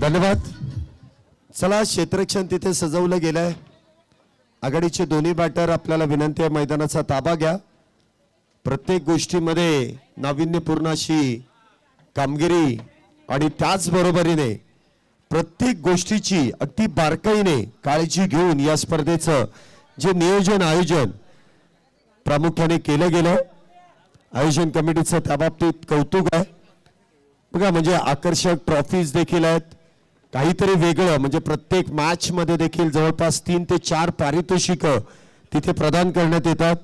धन्यवाद। चला क्षेत्ररक्षण तिथे सजवलं गेलंय। आघाडीचे दोन्ही बॅटर आपल्याला विनंती आहे मैदानाचा ताबा घ्या। प्रत्येक गोष्टीमध्ये नाविन्यपूर्ण अशी कामगिरी आणि त्याच बरोबरीने प्रत्येक गोष्टीची अगदी बारकाईने काळजी घेऊन या स्पर्धेचं जे नियोजन आयोजन प्रामुख्याने केलं गेलं आयोजन कमिटीचं त्या बाबतीत कौतुक आहे। बघा म्हणजे आकर्षक ट्रॉफीज देखील आहेत, काहीतरी वेगळं म्हणजे प्रत्येक मॅच मध्ये देखील जवळपास 3 ते 4 पारितोषिक तिथे प्रदान करण्यात येतात।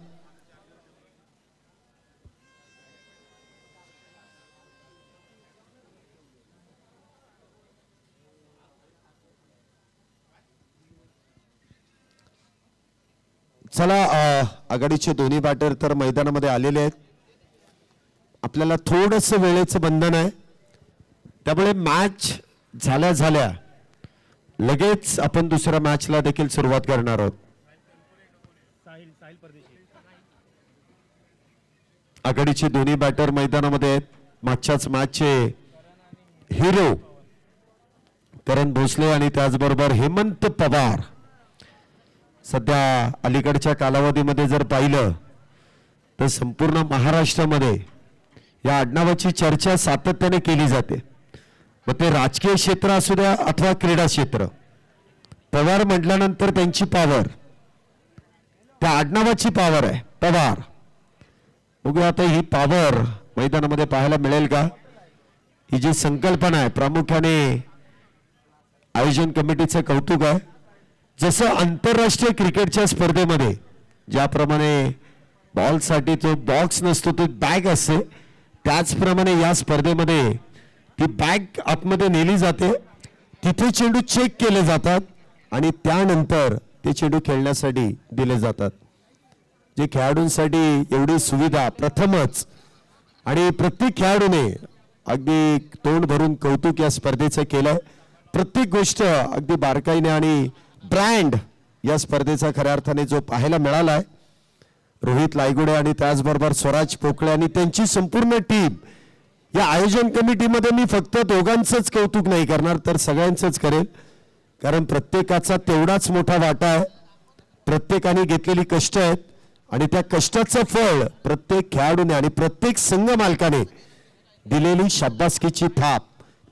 चला आघाडीचे दोन्ही बॅटर तर मैदानामध्ये आलेले आहेत। आपल्याला थोडंसं वेळेचं बंधन आहे, त्यामुळे मॅच झाल्या झाल्या लगेच आपण दुसऱ्या मॅचला देखील सुरुवात करणार आहोत। आघाडीचे दोन्ही बॅटर मैदानामध्ये आहेत। मागच्याच मॅचचे हिरो करण भोसले आणि त्याचबरोबर हेमंत पवार। सध्या अलीकडच्या कालावधीमध्ये जर पाहिलं तर संपूर्ण महाराष्ट्रामध्ये या आडनावाची चर्चा सातत्याने केली जाते, मग ते राजकीय क्षेत्र असू द्या अथवा क्रीडा क्षेत्र। पवार म्हटल्यानंतर त्यांची पावर, त्या आडनावाची पावर आहे पवार। बघूया आता ही पावर मैदानामध्ये पाहायला मिळेल का। ही जी संकल्पना आहे प्रामुख्याने आयोजन कमिटीचं कौतुक आहे। जसं आंतरराष्ट्रीय क्रिकेटच्या स्पर्धेमध्ये ज्याप्रमाणे बॉलसाठी जो बॉक्स नसतो तो बॅग असते, त्याचप्रमाणे या स्पर्धेमध्ये ती बॅग आतमध्ये नेली जाते, तिथे चेंडू चेक केले जातात आणि त्यानंतर ते चेंडू खेळण्यासाठी दिले जातात। जे खेळाडूंसाठी एवढी सुविधा प्रथमच आणि प्रत्येक खेळाडूने अगदी तोंड भरून कौतुक या स्पर्धेचं केलंय। प्रत्येक गोष्ट अगदी बारकाईने आणि ब्रँड या स्पर्धेचा खऱ्या अर्थाने जो पाहायला मिळालाय रोहित लायगुडे आणि त्याचबरोबर स्वराज पोकळे आणि त्यांची संपूर्ण टीम। या आयोजन कमिटीमध्ये मी फक्त दोघांचंच कौतुक नाही करणार तर सगळ्यांचंच करेल, कारण प्रत्येकाचा तेवढाच मोठा वाटा आहे। प्रत्येकाने घेतलेली कष्ट आहेत आणि त्या कष्टाचं फळ प्रत्येक खेळाडूने आणि प्रत्येक संघ मालकाने दिलेली शाबासकीची थाप।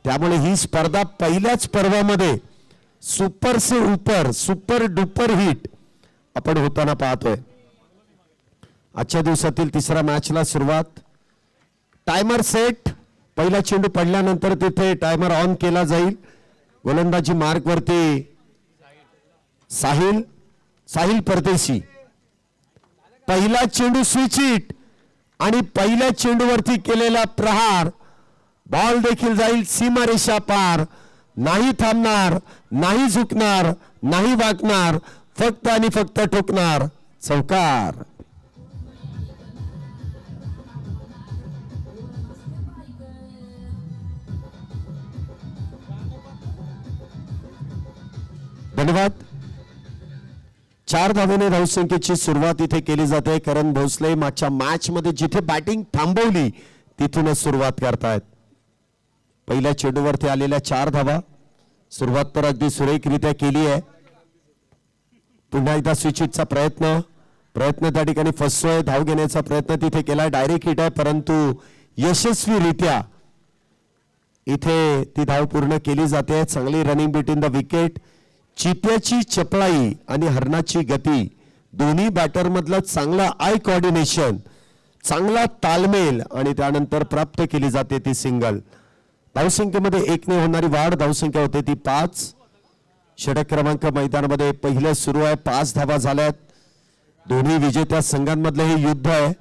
त्यामुळे ही स्पर्धा पहिल्याच पर्वामध्ये सुपर से ऊपर सुपर डुपर हिट आपण होताना पाहतोय। आजच्या दिवसातील तिसऱ्या मॅचला सुरुवात। टायमर सेट, पहिला चेंडू पडल्यानंतर तिथे टायमर ऑन केला जाईल। गोलंदाजी मार्क वरती साहिल परदेशी। पहिला चेंडू स्विच हिट आणि पहिल्या चेंडूवरती केलेला प्रहार, बॉल देखील जाईल सीमारेषा पार। नाही थांबणार, नाही झुकणार, नाही वाकणार, फक्त आणि फक्त ठोकणार, चौकार। धन्यवाद। 4 धावेने धावसंख्येची सुरुवात इथे केली जाते। करण भोसले मागच्या मॅच मध्ये जिथे बॅटिंग थांबवली तिथूनच सुरुवात करतायत। पहिल्या चेंडूवरती आलेल्या 4 धावा, सुरुवात तर अगदी सुरेखरित्या केली आहे। पुन्हा एकदा स्विच हिटचा प्रयत्न त्या ठिकाणी फसतोय। धाव घेण्याचा प्रयत्न तिथे केला, डायरेक्ट हिट आहे परंतु यशस्वीरित्या इथे ती धाव पूर्ण केली जाते। चांगली रनिंग बिटवीन द विकेट। चित्याची चपळाई आणि हरणाची गती दोन्ही बॅटर मधलं चांगला आय कोऑर्डिनेशन, चांगला तालमेल आणि त्यानंतर प्राप्त केली जाते ती सिंगल। धावसंख्येमध्ये 1 ने होणारी वाढ, धावसंख्या होते ती 5। षटक क्रमांक मैदानामध्ये पहिलं सुरू आहे। 5 धावा झाल्यात। दोन्ही विजेत्या संघांमधलं हे युद्ध आहे।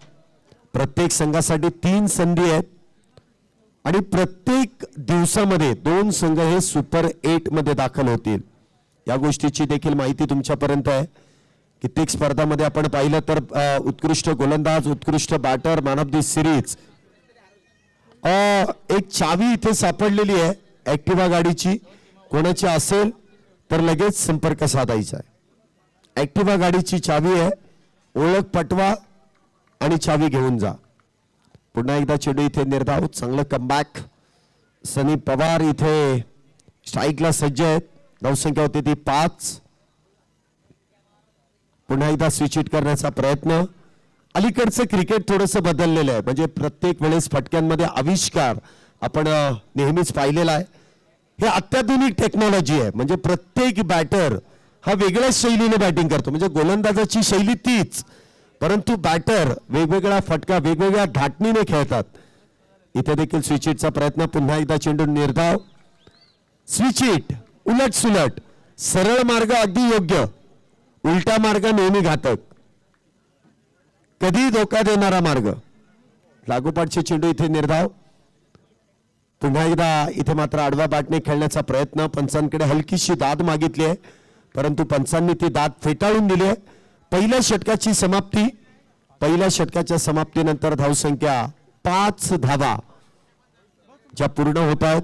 प्रत्येक संघासाठी 3 संधी आहेत आणि प्रत्येक दिवसामध्ये 2 संघ हे सुपर 8 मध्ये दाखल होतील। या गोष्टीची देखील माहिती तुमच्यापर्यंत आहे। कित्येक स्पर्धामध्ये आपण पाहिलं तर उत्कृष्ट गोलंदाज, उत्कृष्ट batter, man of the series, एक चावी इथे सापडलेली आहे ऍक्टिव्हा गाडीची। कोणाची असेल तर लगेच संपर्क साधायचा आहे। ऍक्टिव्हा गाडीची चावी आहे, ओळख पटवा आणि चावी घेऊन जा। पुन्हा एकदा चेंडू इथे निर्धाव, चांगलं कमबॅक। सनी पवार इथे स्ट्राईकला सज्ज आहेत. धावसंख्या होती ती 5. पुन्हा एकदा स्विच हिट करण्याचा प्रयत्न. अलीकडचं क्रिकेट थोडंसं बदललेलं आहे, म्हणजे प्रत्येक वेळेस फटक्यांमध्ये आविष्कार आपण नेहमीच पाहिलेला आहे. हे अत्याधुनिक टेक्नॉलॉजी आहे, म्हणजे प्रत्येक बॅटर हा वेगळ्याच शैलीने बॅटिंग करतो. म्हणजे गोलंदाजाची शैली तीच, परंतु बॅटर वेगवेगळा फटका वेगवेगळ्या धाटणीने खेळतात. इथे देखील स्विच हिटचा प्रयत्न. पुन्हा एकदा चेंडू निर्धाव. स्विच हिट, उलट सुलट, सरळ मार्ग अगदी योग्य, उलटा मार्ग नेहमी घातक, कधी धोका देणारा मार्ग. लागोपाठचे चेंडू इथे निर्धाव. पुन्हा एकदा इथे मात्र आडवा बॅटने खेळण्याचा प्रयत्न. पंचांकडे हलकीशी दाद मागितली आहे, परंतु पंचांनी ती दाद फेटाळून दिली आहे. पहिल्या षटकाची समाप्ती. पहिल्या षटकाच्या समाप्तीनंतर धावसंख्या 5 धावा ज्या पूर्ण होत आहेत.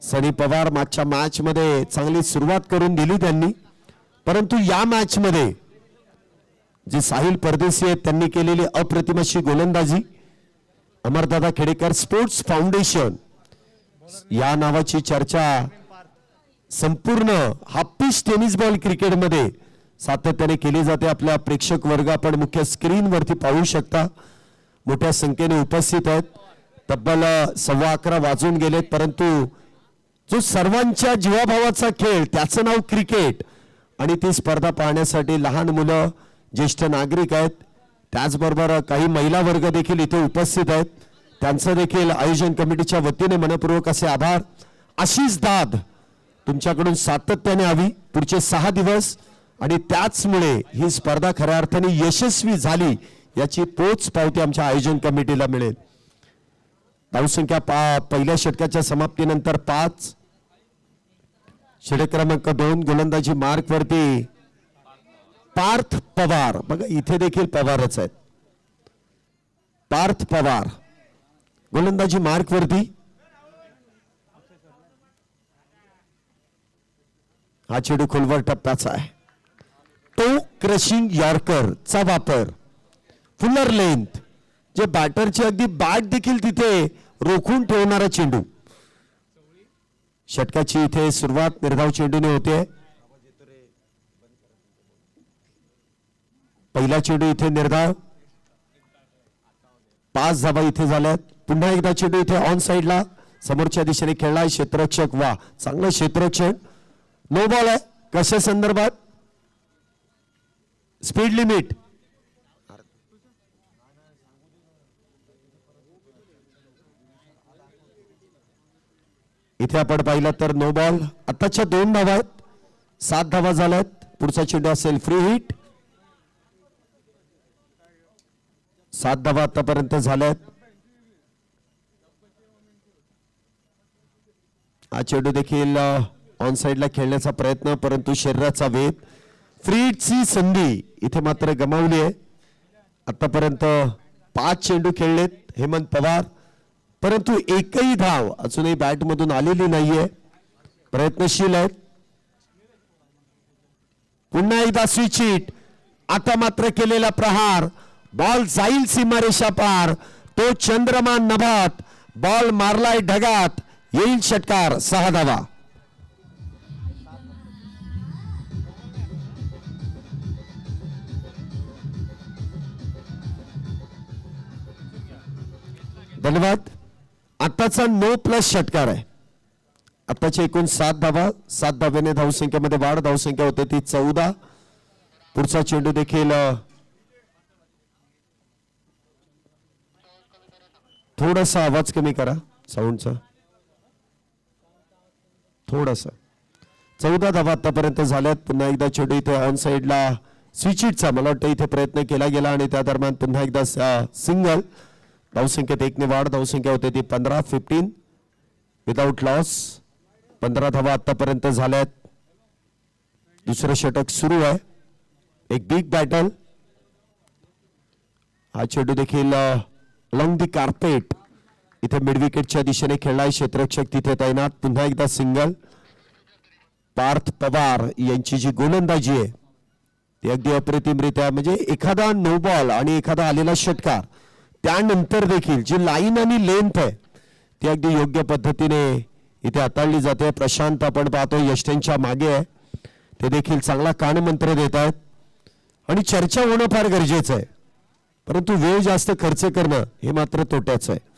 सनी पवार मागच्या मॅच मध्ये चांगली सुरुवात करून दिली त्यांनी, परंतु या मॅच मध्ये जे साहिल परदेशी आहेत त्यांनी केलेली अप्रतिम अशी गोलंदाजी. अमरदादा खेडेकर स्पोर्ट्स फाउंडेशन या नावाची चर्चा संपूर्ण हाफपिच टेनिस बॉल क्रिकेटमध्ये सातत्याने केली जाते. आपल्या प्रेक्षक वर्ग आपण मुख्य स्क्रीनवरती पाहू शकता, मोठ्या संख्येने उपस्थित आहेत. तब्बल 11:15 वाजून गेलेत, परंतु जो सर्वांच्या जीवाभावाचा खेळ त्याचं नाव क्रिकेट, आणि ती स्पर्धा पाहण्यासाठी लहान मुलं, ज्येष्ठ नागरिक आहेत, त्याचबरोबर काही महिला वर्ग देखील इथे उपस्थित आहेत. त्यांचं देखील आयोजन कमिटीच्या वतीने मनपूर्वक असे आभार. अशीच दाद तुमच्याकडून सातत्याने हवी पुढचे 6 दिवस, आणि त्याचमुळे ही स्पर्धा खऱ्या अर्थाने यशस्वी झाली याची पोच पावती आमच्या आयोजन कमिटीला मिळेल. धावसंख्या पहिल्या षटकाच्या समाप्तीनंतर 5. षटक क्रमांक 2 गोलंदाजी मार्क वरती पार्थ पवार. बघा इथे देखील पवारच आहेत. पार्थ पवार गोलंदाजी मार्क वरती. हा चेंडू खोलवर टप्प्याचा आहे. टो क्रशिंग यॉर्कर चा वापर, फुलर लेंथ, जे बॅटरची अगदी बॅट देखील तिथे रोखून ठेवणारा चेंडू. षटकाची इथे सुरुवात निर्धाव चेंडूने होते. पहिला चेंडू इथे निर्धाव. 5 धावा इथे झाल्यात. पुन्हा एकदा चेंडू इथे ऑन साइडला समोरच्या दिशेने खेळलाय क्षेत्ररक्षक. वा, चांगलं क्षेत्ररक्षण. नो बॉल आहे. कशा संदर्भात? Speed limit. इथे आपण पाहिलं तर नो बॉल. आताच्या 2 धावा आहेत. 7 धावा झाल्यात. पुढचा चेंडू असेल फ्री हिट. 7 धावा आतापर्यंत झाल्यात. हा चेंडू देखील ऑन साइडला खेळण्याचा प्रयत्न, परंतु शरीराचा वेध. फ्री हिटची संधी इथे मात्र गमावली आहे. आतापर्यंत 5 चेंडू खेळलेत हेमंत पवार, परंतु एकही धाव अजूनही बॅट मधून आलेली नाहीये. प्रयत्नशील आहेत. पुन्हा एकदा स्विच हिट. आता मात्र केलेला प्रहार. बॉल जाईल सीमारेषा पार. तो चंद्रमा नभात. बॉल मारलाय ढगात. येईल षटकार. 6 धावा. धन्यवाद. आताचा नो प्लस षटकार आहे. आताचे एकूण 7 धावा. 7 धाव्याने धावसंख्येमध्ये वाढ. धावसंख्या होते ती 14. पुढचा चेंडू देखील थोडासा आवाज कमी करा साऊंडचा. थोडासा. 14 धावा आतापर्यंत झाल्यात. पुन्हा एकदा चेंडू इथे ऑन साइडला स्विच हिटचा मला वाटतं इथे प्रयत्न केला गेला, आणि त्या दरम्यान पुन्हा एकदा सिंगल. धावसंख्येत 1 ने वाढ. धावसंख्या होते ती 15 विदाउट लॉस. 15 धावा आतापर्यंत झाल्यात. दुसरं षटक सुरू आहे. एक बिग बॅटल. हा चेंडू देखील अलॉंग दी कार्पेट इथे मिड विकेटच्या दिशेने खेळलाय. क्षेत्ररक्षक तिथे तैनात. पुन्हा एकदा सिंगल. पार्थ पवार यांची जी गोलंदाजी आहे ती अगदी अप्रतिमरित्या, म्हणजे एखादा नो बॉल आणि एखादा आलेला षटकार त्यानंतर देखील जी लाईन आणि लेंथ आहे ती अगदी योग्य पद्धतीने इथे हाताळली जाते. प्रशांत आपण पाहतो यष्टेंच्या मागे आहे, ते देखील चांगला कानमंत्र देत आहेत आणि चर्चा होणं फार गरजेचं आहे, परंतु वेळ जास्त खर्च करणं हे मात्र तोट्याचं आहे.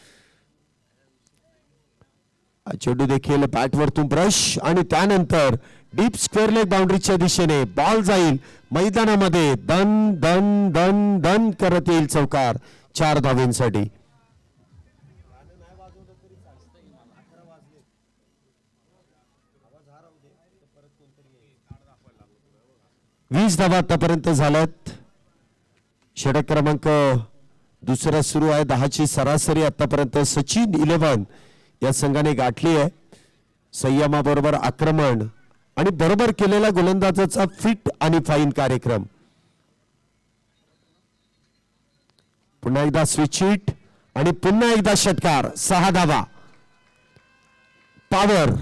चेंडू देखील बॅटवरतून ब्रश आणि त्यानंतर डीप स्क्वेअर लेग बाउंड्रीच्या दिशेने बॉल जाईल मैदानामध्ये. दन दन दन दन करत येईल चौकार 4 धावेंसाठी. 20 धावा आतापर्यंत झाल्यात. षटक क्रमांक दुसरा सुरू आहे. 10ची सरासरी आतापर्यंत सचिन 11 या संघाने गाठली आहे. संयमाबरोबर आक्रमण आणि बरोबर केलेला गोलंदाजाचा फिट आणि फाईन कार्यक्रम. पुन्हा एकदा स्विच हिट आणि पुन्हा एकदा षटकार. 6 धावा. पॉवर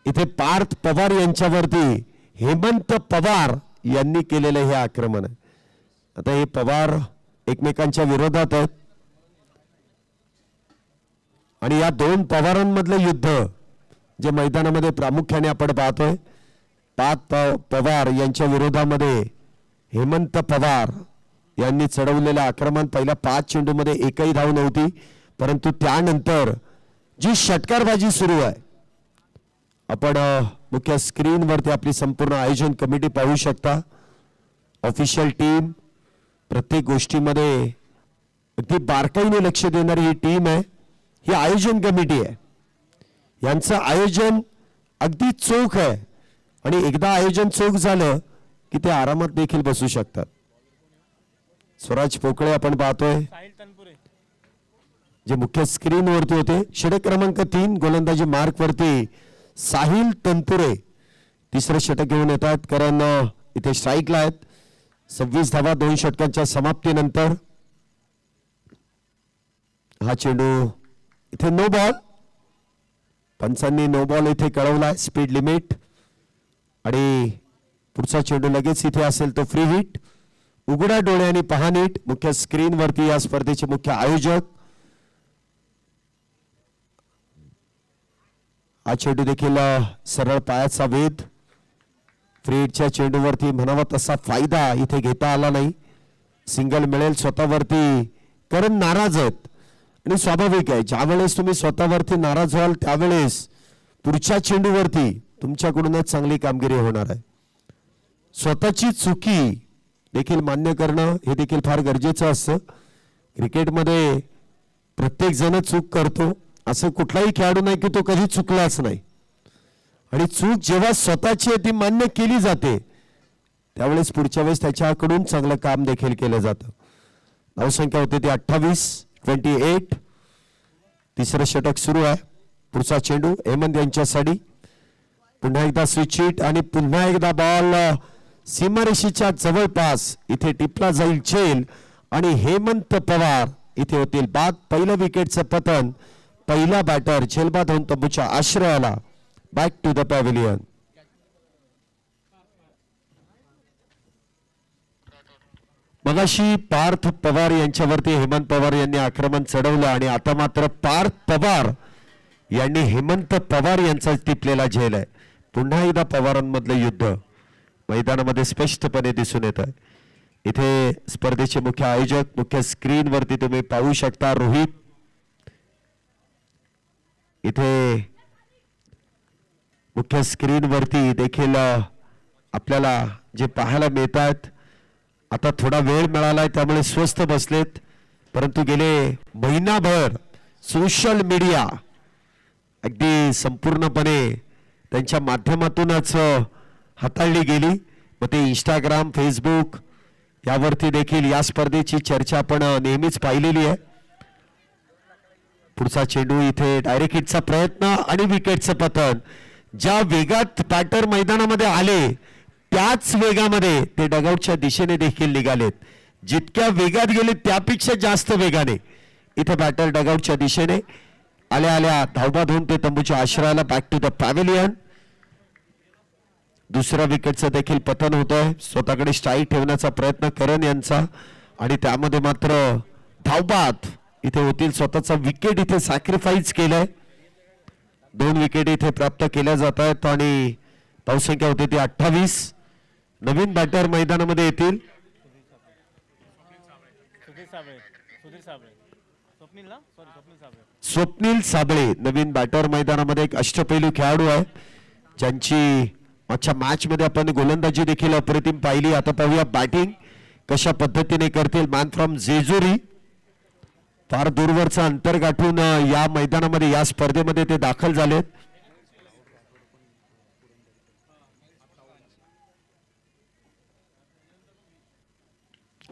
इथे पार्थ पवार यांच्यावरती हेमंत पवार यांनी केलेले हे आक्रमण आहे. आता हे पवार एकमेकांच्या विरोधात आहेत आणि या दोन पवारांमधलं युद्ध जे मैदानामध्ये प्रामुख्याने आपण पाहतोय, पार्थ पवार यांच्या विरोधामध्ये हेमंत पवार यांनी चढवलेलं आक्रमण. पहिल्या 5 चेंडूमध्ये एकही धाव नव्हती, परंतु त्यानंतर जी षटकारबाजी सुरू आहे, आपण मुख्य स्क्रीनवरती आपली संपूर्ण आयोजन कमिटी पाहू शकता. ऑफिशियल टीम प्रत्येक गोष्टीमध्ये अगदी बारकाईने लक्ष देणारी ही टीम आहे. ही आयोजन कमिटी आहे, यांचं आयोजन अगदी चोख आहे आणि एकदा आयोजन चोख झालं की ते आरामात देखील बसू शकतात. स्वराज पोकळे आपण पाहतोय जे मुख्य स्क्रीनवरती होते. षटक क्रमांक 3 गोलंदाजी मार्क वरती साहिल तंतुरे तिसरं षटक घेऊन येतात, कारण इथे स्ट्राईकला आहेत. 26 धावा 2 षटकांच्या समाप्तीनंतर. हा चेंडू इथे नो बॉल. पंचांनी नो बॉल इथे कळवलाय. स्पीड लिमिट आणि पुढचा चेंडू लगेच इथे असेल तो फ्री हिट. उघड्या डोळ्यांनी पहा नीट. मुख्य स्क्रीनवरती या स्पर्धेचे मुख्य आयोजक. हा चेंडू देखील सरळ पायाचा वेध. फ्री हिटच्या चेंडूवरती म्हणावा तसा फायदा इथे घेता आला नाही. सिंगल मिळेल स्वतःवरती, कारण नाराज आहेत आणि स्वाभाविक आहे, ज्या वेळेस तुम्ही स्वतःवरती नाराज व्हाल त्यावेळेस पुढच्या चेंडूवरती तुमच्याकडूनच चांगली कामगिरी होणार आहे. स्वतःची चुकी देखील मान्य करणं हे देखील फार गरजेचं असतं. क्रिकेटमध्ये प्रत्येक जण चूक करतो, असं कुठलाही खेळाडू नाही की तो कधी चुकलाच नाही. आणि चूक जेव्हा स्वतःची ती मान्य केली जाते त्यावेळेस पुढच्या वेळेस त्याच्याकडून चांगलं काम देखील केलं जातं. धावसंख्या होते ती 28. तिसरं षटक सुरू आहे. पुढचा चेंडू हेमंत यांच्यासाठी. पुन्हा एकदा स्विच हिट आणि पुन्हा एकदा बॉल सीमारेषेच्या जवळपास इथे टिपला जाईल झेल आणि हेमंत पवार इथे होतील बाद. पहिलं विकेटचं पतन. पहिला बॅटर झेलबाद होऊन तंबूच्या आश्रयाला. Back to the pavilion. मगाशी पार्थ पवार यांच्यावरती हेमंत पवार यांनी आक्रमण चढवलं आणि आता मात्र पार्थ पवार यांनी हेमंत पवार यांचा टिपलेला झेल आहे. पुन्हा एकदा पवारांमधलं युद्ध मैदानामध्ये स्पष्टपणे दिसून येत आहे. इथे स्पर्धेचे मुख्य आयोजक मुख्य स्क्रीनवरती तुम्ही पाहू शकता. रोहित इथे मुख्य स्क्रीनवरती देखील आपल्याला जे पाहायला मिळत आहेत. आता थोडा वेळ मिळालाय त्यामुळे स्वस्थ बसलेत, परंतु गेले महिनाभर सोशल मीडिया अगदी संपूर्णपणे त्यांच्या माध्यमातूनच हाताळली गेली. मग ते इंस्टाग्राम फेसबुक यावरती देखील या स्पर्धेची चर्चा आपण नेहमीच पाहिलेली आहे. पुढचा चेंडू इथे डायरेक्ट हिटचा प्रयत्न आणि विकेटचं पतन. ज्या वेगात बॅटर मैदानामध्ये आले त्याच वेगामध्ये ते डगआउटच्या दिशेने देखील निघालेत. जितक्या वेगात गेले त्यापेक्षा जास्त वेगाने इथे बॅटर डगआउटच्या दिशेने आल्या आल्या धावबाद होऊन ते तंबूच्या आश्रयाला. Back to the pavilion. दुसऱ्या विकेटचं देखील पतन होतंय. स्वतःकडे स्ट्राईक ठेवण्याचा प्रयत्न करण यांचा आणि त्यामध्ये मात्र धावबाद इथे होतील. स्वतःचा विकेट इथे सॅक्रिफाईस केलंय. 2 विकेट इथे प्राप्त केल्या जात आहेत आणि धावसंख्या होते ती 28. नवीन बॅटर मैदानामध्ये येतील. स्वप्नील साबळे नवीन बॅटर मैदानामध्ये एक अष्टपैलू खेळाडू आहे ज्यांची मागच्या मॅच मध्ये आपण गोलंदाजी देखील अप्रतिम पाहिली. आता पाहूया बॅटिंग कशा पद्धतीने करतील. मॅन फ्रॉम जेजुरी फार दूरवरचं अंतर गाठून या मैदानामध्ये या स्पर्धेमध्ये ते दाखल झालेत.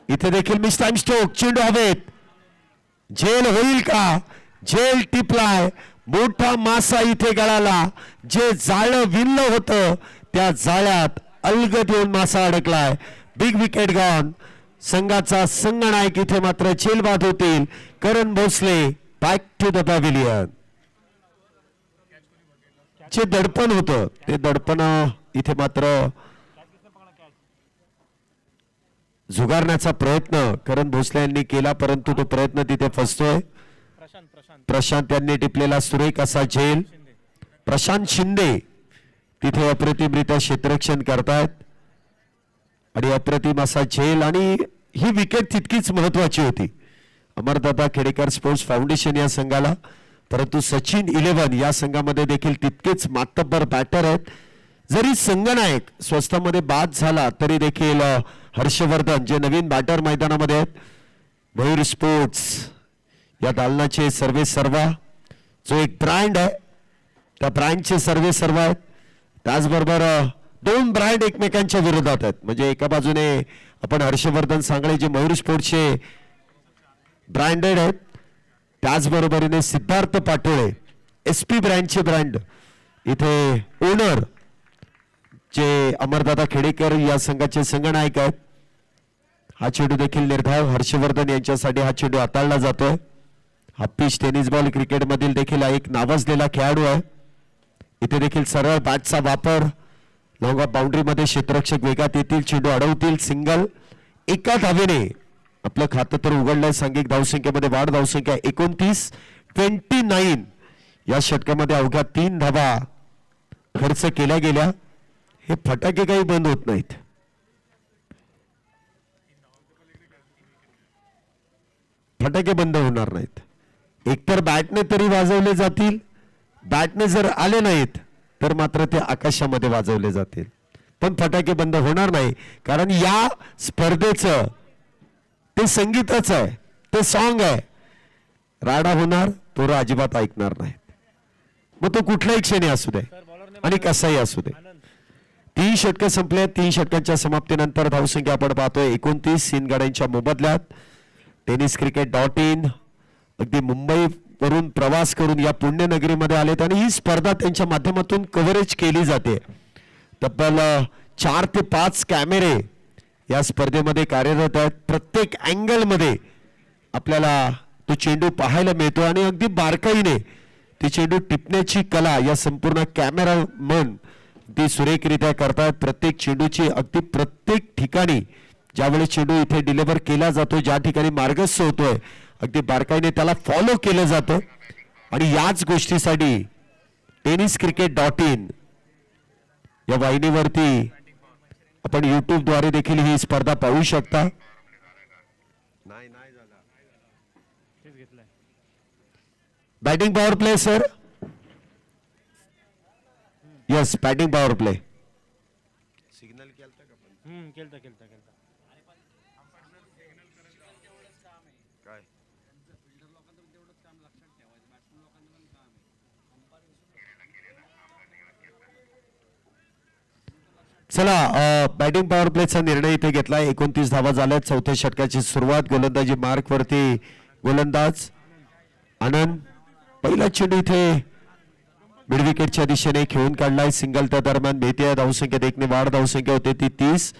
इथे देखील मिस टाइम स्ट्रोक. चेंडू हवेत. झेल होईल का? झेल टिपलाय. मोठा मासा इथे गळाला. जे जाळं विणलं होतं त्या जाळ्यात अलगद येऊन मासा अडकलाय. Big wicket gone. संघाचा संघनायक इथे मात्र झेलबाद होतील. Karan Bhosale back to the pavilion. जे दडपण होतं ते दडपण इथे मात्र झुगारण्याचा प्रयत्न करण भोसले यांनी केला परंतु तो प्रयत्न तिथे फसतोय. प्रशांत यांनी टिपलेला सुरेख असा झेल. प्रशांत शिंदे तिथे अप्रतिमरित्या क्षेत्ररक्षण करतायत आणि अप्रतिम असा झेल आणि ही विकेट तितकीच महत्वाची होती अमरदादा खेडेकर स्पोर्ट्स फाउंडेशन या संघाला. परंतु सचिन 11 या संघामध्ये देखील तितकेच मातब्बर बॅटर आहेत. जरी संघनायक स्वस्तामध्ये बाद झाला तरी देखील हर्षवर्धन जे नवीन बॅटर मैदानामध्ये आहेत. मयूर स्पोर्ट्स या दालनाचे सर्वे सर्वा जो एक ब्रँड आहे त्या ब्रँडचे सर्वे सर्व आहेत. त्याचबरोबर 2 ब्रँड एकमेकांच्या विरोधात आहेत. म्हणजे एका बाजूने आपण हर्षवर्धन सांगळे जे मयूर स्पोर्ट्सचे ब्रँडेड आहेत त्याचबरोबरीने सिद्धार्थ पाटोळे SP ब्रँडचे ब्रँड इथे ओनर जे अमरदादा खेडेकर या संघाचे संघनायक आहेत. हा चेंडू देखील निर्धाव हर्षवर्धन यांच्यासाठी हा चेंडू हाताळला जातोय. हा पिच टेनिस बॉल क्रिकेट मधील देखील एक नावाजलेला खेळाडू आहे. इथे देखील सरळ बॅटचा वापर. लॉंग ऑफ बाउंड्री मध्ये क्षेत्ररक्षक वेगात येतील. चेंडू अडवतील. सिंगल. एका धावेने आपलं खातं तर उघडलंय. सांघिक धावसंख्येमध्ये वाढ. धावसंख्या 29 या षटकामध्ये अवघ्या 3 धावा खर्च केल्या गेल्या. हे फटाके काही बंद होत नाहीत. फटाके बंद होणार नाहीत. एकतर बॅटने तरी वाजवले जातील. बॅटने जर आले नाहीत तर मात्र ते आकाशामध्ये वाजवले जातील. पण फटाके बंद होणार नाही कारण या स्पर्धेचं ते संगीतच आहे. ते सॉन्ग आहे. राडा होणार. पोरं अजिबात ऐकणार नाहीत. मग तो कुठल्याही क्षणी असू दे आणि कसाही असू दे. 3 षटकं संपले. 3 षटकांच्या समाप्तीनंतर धावसंख्या आपण पाहतोय 29 3 गाड्यांच्या मोबदल्यात. tenniscricket.in अगदी मुंबई वरून प्रवास करून या पुण्यनगरीमध्ये आलेत आणि ही स्पर्धा त्यांच्या माध्यमातून कव्हरेज केली जाते. तब्बल 4 ते 5 कॅमेरे या स्पर्धेमध्ये कार्यरत आहेत. प्रत्येक अँगल मध्ये आपल्याला तो चेंडू पाहायला मिळतो आणि अगदी बारकाईने ती चेंडू टिपण्याची कला या संपूर्ण कॅमेरामन ती सुरेखरित्या करतात. प्रत्येक चेंडूची अगदी प्रत्येक ठिकाणी ज्यावेळी चेंडू इथे डिलिव्हर केला जातो ज्या ठिकाणी मार्गस्थ होतोय अगदी बारकाईने त्याला फॉलो केलं जातं. आणि याच गोष्टीसाठी tenniscricket.in या वाहिनीवरती आपण YouTube द्वारे देखील ही स्पर्धा पाहू शकता. Batting power play sir. Yes batting power play. Signal केलता का? काय चला बॅटिंग पॉवर प्लेचा निर्णय इथे घेतलाय. 29 धावा झाल्यात. 4थ्या षटकाची सुरुवात. गोलंदाजी मार्क वरती गोलंदाज आनंद. पहिला चेंडू इथे मिड विकेटच्या दिशेने खेळून काढलाय. सिंगल त्या दरम्यान मिळते. धावसंख्येत 1 ने वाढ. धावसंख्या होते ती 30.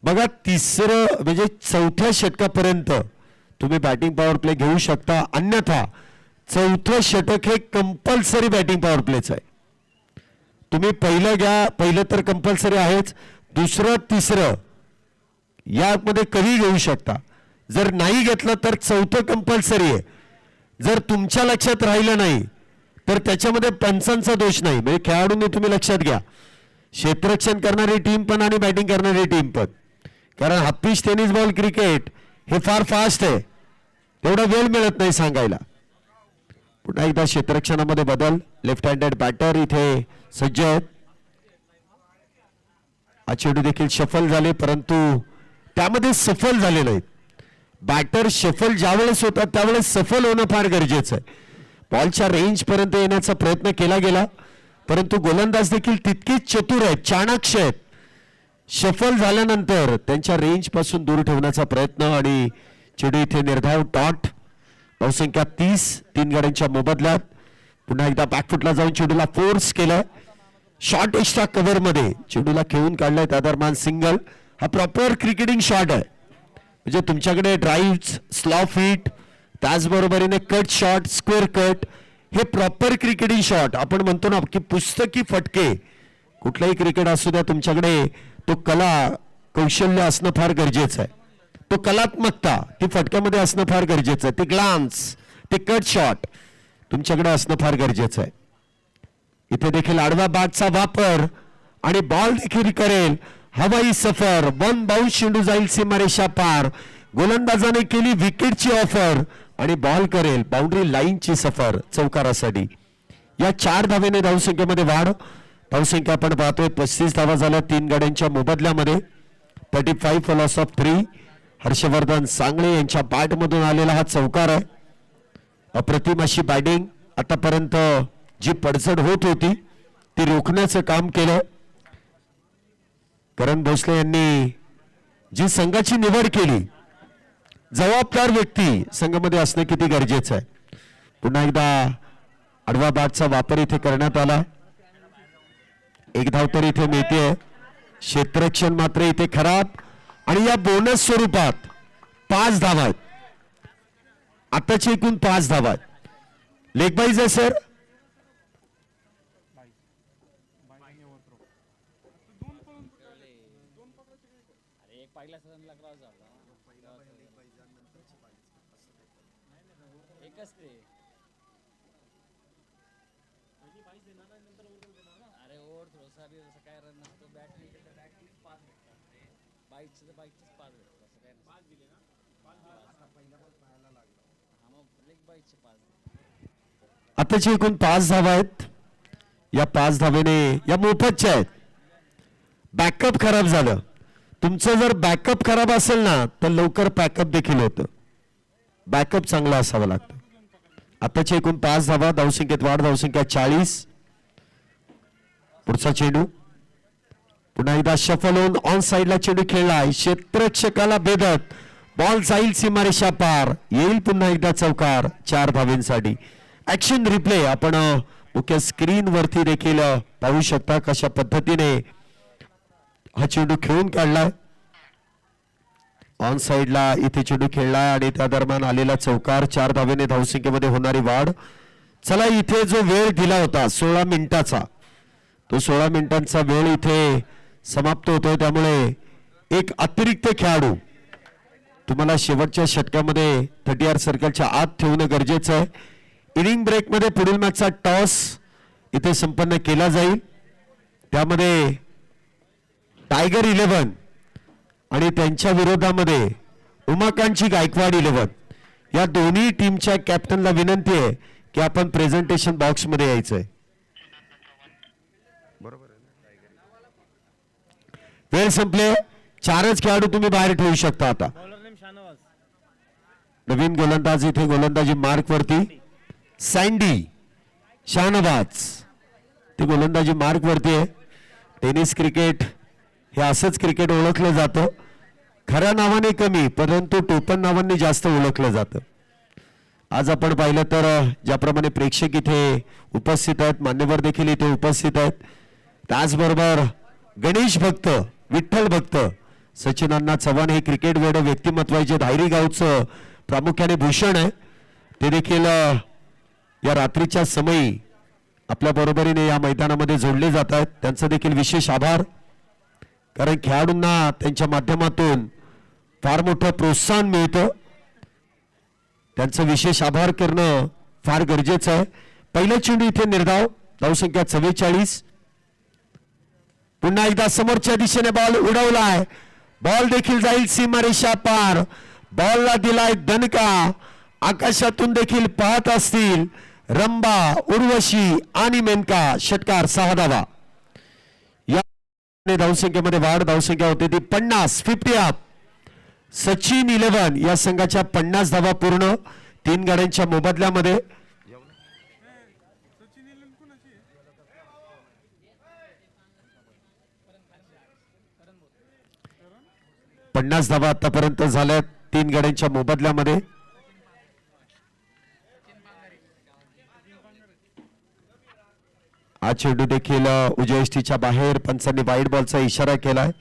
बघा तिसरं म्हणजे 4थ्या षटकापर्यंत तुम्ही बॅटिंग पॉवर प्ले घेऊ शकता. अन्यथा 4थं षटक हे कंपल्सरी बॅटिंग पॉवर प्लेच आहे. तुम्ही पहिलं घ्या. पहिलं तर कंपल्सरी आहेच. दुसरं तिसरं यामध्ये कधी घेऊ शकता. जर नाही घेतलं तर 4थं कंपल्सरी आहे. जर तुमच्या लक्षात राहिलं नाही तर त्याच्यामध्ये पंचांचा दोष नाही. म्हणजे खेळाडूंनी तुम्ही लक्षात घ्या, क्षेत्ररक्षण करणारी टीम पण आणि बॅटिंग करणारी टीम पण, कारण half pitch tennis ball cricket हे फार फास्ट आहे, तेवढा वेळ मिळत नाही सांगायला. पुन्हा एकदा क्षेत्ररक्षणामध्ये बदल. लेफ्ट हँडेड बॅटर इथे सज्ज आहेत. हा चेंडू देखील शफल झाले, परंतु त्यामध्ये सफल झाले नाहीत. बॅटर शफल ज्यावेळेस होतात त्यावेळेस सफल होणं फार गरजेचं आहे. बॉलच्या रेंज पर्यंत येण्याचा प्रयत्न केला गेला, परंतु गोलंदाज देखील तितकीच चतुर आहेत, चाणाक्ष आहेत. शफल झाल्यानंतर त्यांच्या रेंज पासून दूर ठेवण्याचा प्रयत्न आणि चेंडू इथे निर्धाव डॉट. धावसंख्या 30, 3 गड्यांच्या मोबदल्यात. पुन्हा एकदा बॅकफुटला जाऊन चेंडूला फोर्स केलाय. शॉर्ट एक्स्ट्रा कव्हर मध्ये चेंडूला खेळून काढलाय, त्या दरम्यान सिंगल. हा प्रॉपर क्रिकेटिंग शॉट आहे. म्हणजे तुमच्याकडे ड्राईव्ह, स्लॉफ हिट, त्याचबरोबरीने कट शॉट, स्क्वेअर कट, हे प्रॉपर क्रिकेटिंग शॉट. आपण म्हणतो ना की पुस्तकी फटके, कुठलाही क्रिकेट असू द्या, तुमच्याकडे तो कला कौशल्य असणं फार गरजेचं आहे. तो कलात्मकता ती फटक्यामध्ये असणं फार गरजेचं आहे. ते ग्लान्स, ते कट शॉट तुमच्याकडे असणं फार गरजेचं आहे. इथे देखील आडवा बॅटचा वापर आणि बॉल देखील करेल हवाई सफर. 1 बाउन्स चेंडू जाईल सीमारेषा पार. गोलंदाजाने केली विकेटची ऑफर आणि बॉल करेल बाउंड्री लाईनची सफर चौकारासाठी. या 4 धावेने धावसंख्येमध्ये वाढ. धावसंख्या आपण पाहतोय 35 धावा झाल्या 3 गड्यांच्या मोबदल्यामध्ये. 35 फॉल ऑफ 3. हर्षवर्धन सांगळे यांच्या बॅटमधून आलेला हा चौकार आहे. अप्रतिम अशी बॅटिंग. आतापर्यंत जी पडझड होत होती ती रोखण्याचं काम केलं. करण भोसले यांनी जी संघाची निवड केली, जबाबदार व्यक्ती संघामध्ये असणं किती गरजेचं आहे. पुन्हा एकदा आडवा बॅटचा वापर इथे करण्यात आला. 1 धाव तर इथे मिळते. क्षेत्ररक्षण मात्र इथे खराब आणि या बोनस स्वरूपात 5 धावा आहेत. आताची एकूण 5 धावा आहेत. लेग बाईज आहे सर. आताची एकूण 5 धावा आहेत. या 5 धावेने या मोफतच्या आहेत. बॅकअप खराब झालं. तुमचं जर बॅकअप खराब असेल ना तर लवकर पॅकअप देखील होतं. बॅकअप चांगला असावा लागतं. आताची एकूण 5 धावा. धावसंख्येत वाढ. धावसंख्या 40. पुढचा चेंडू पुन्हा एकदा शफल होऊन ऑन साइडला चेंडू खेळलाय. क्षेत्ररक्षकाला भेदत बॉल जाईल सीमारेषा पार. येईल पुन्हा एकदा चौकार 4 धावेंसाठी. ऍक्शन रिप्ले आपण मुख्य स्क्रीन वरती देखील पाहू शकता कशा पद्धतीने हा चेंडू खेळून काढलाय. ऑन साइडला इथे चेंडू खेळलाय आणि त्या दरम्यान आलेला चौकार. 4 धावेने धावसंख्येमध्ये होणारी वाढ. चला इथे जो वेळ दिला होता 16 मिनिटाचा, तो 16 मिनिटांचा वेळ इथे समाप्त होतोय. त्यामुळे एक अतिरिक्त खेळाडू तुम्हाला शेवटच्या षटकामध्ये 30 सर्कलच्या आत ठेवणं गरजेचं आहे. इनिंग ब्रेक मध्ये पुढील मॅचचा टॉस इथे संपन्न केला जाईल. त्यामध्ये टायगर 11 आणि त्यांच्या विरोधामध्ये उमाकांतची गायकवाड 11 या दोन्ही टीमच्या कॅप्टनला विनंती आहे की आपण प्रेझेंटेशन बॉक्स मध्ये यायचंय. वेळ संपले. 4च खेळाडू तुम्ही बाहेर ठेवू शकता. आता नवीन गोलंदाज इथे गोलंदाजी मार्क वरती. सँडी शाहनवाज ते गोलंदाजी मार्क वरती आहे. टेनिस क्रिकेट हे असंच क्रिकेट ओळखलं जातं. खऱ्या नावाने कमी, परंतु टोपण नावाने जास्त ओळखलं जातं. आज आपण पाहिलं तर ज्याप्रमाणे प्रेक्षक इथे उपस्थित आहेत, मान्यवर देखील इथे उपस्थित आहेत, त्याचबरोबर गणेश भक्त, विठ्ठल भक्त, सचिन अण्णा चव्हाण हे क्रिकेट वेड व्यक्तिमत्वाचे धायरी गावचं प्रामुख्याने भूषण आहे. ते देखील या रात्रीच्या समयी आपल्या बरोबरीने या मैदानामध्ये जोडले जात आहेत. त्यांचं देखील विशेष आभार. कारण खेळाडूंना त्यांच्या माध्यमातून फार मोठं प्रोत्साहन मिळतं. त्यांचं विशेष आभार करणं फार गरजेचं आहे. पहिला चेंडू इथे निर्धाव, धावसंख्या 44. पुन्हा एकदा समोरच्या दिशेने बॉल उडवलाय, बॉल देखील जाईल सीमारेषा पार. बॉलला दिलाय दणका, आकाशातून देखील पाहत असतील रंबा, उर्वशी आणि मेनका. षटकार 6 धावा. या धावसंख्येमध्ये वाढ, धावसंख्या होते ती 50, 50 अप. सचिन 11 या संघाच्या 50 धावा पूर्ण 3 गाड्यांच्या मोबदल्यामध्ये. 50 धावा आतापर्यंत झाल्या 3 गाड्यांच्या मोबदल्यामध्ये. हा चेंडू देखील उजयष्टीच्या बाहेर, पंचांनी वाईड बॉलचा इशारा केलाय.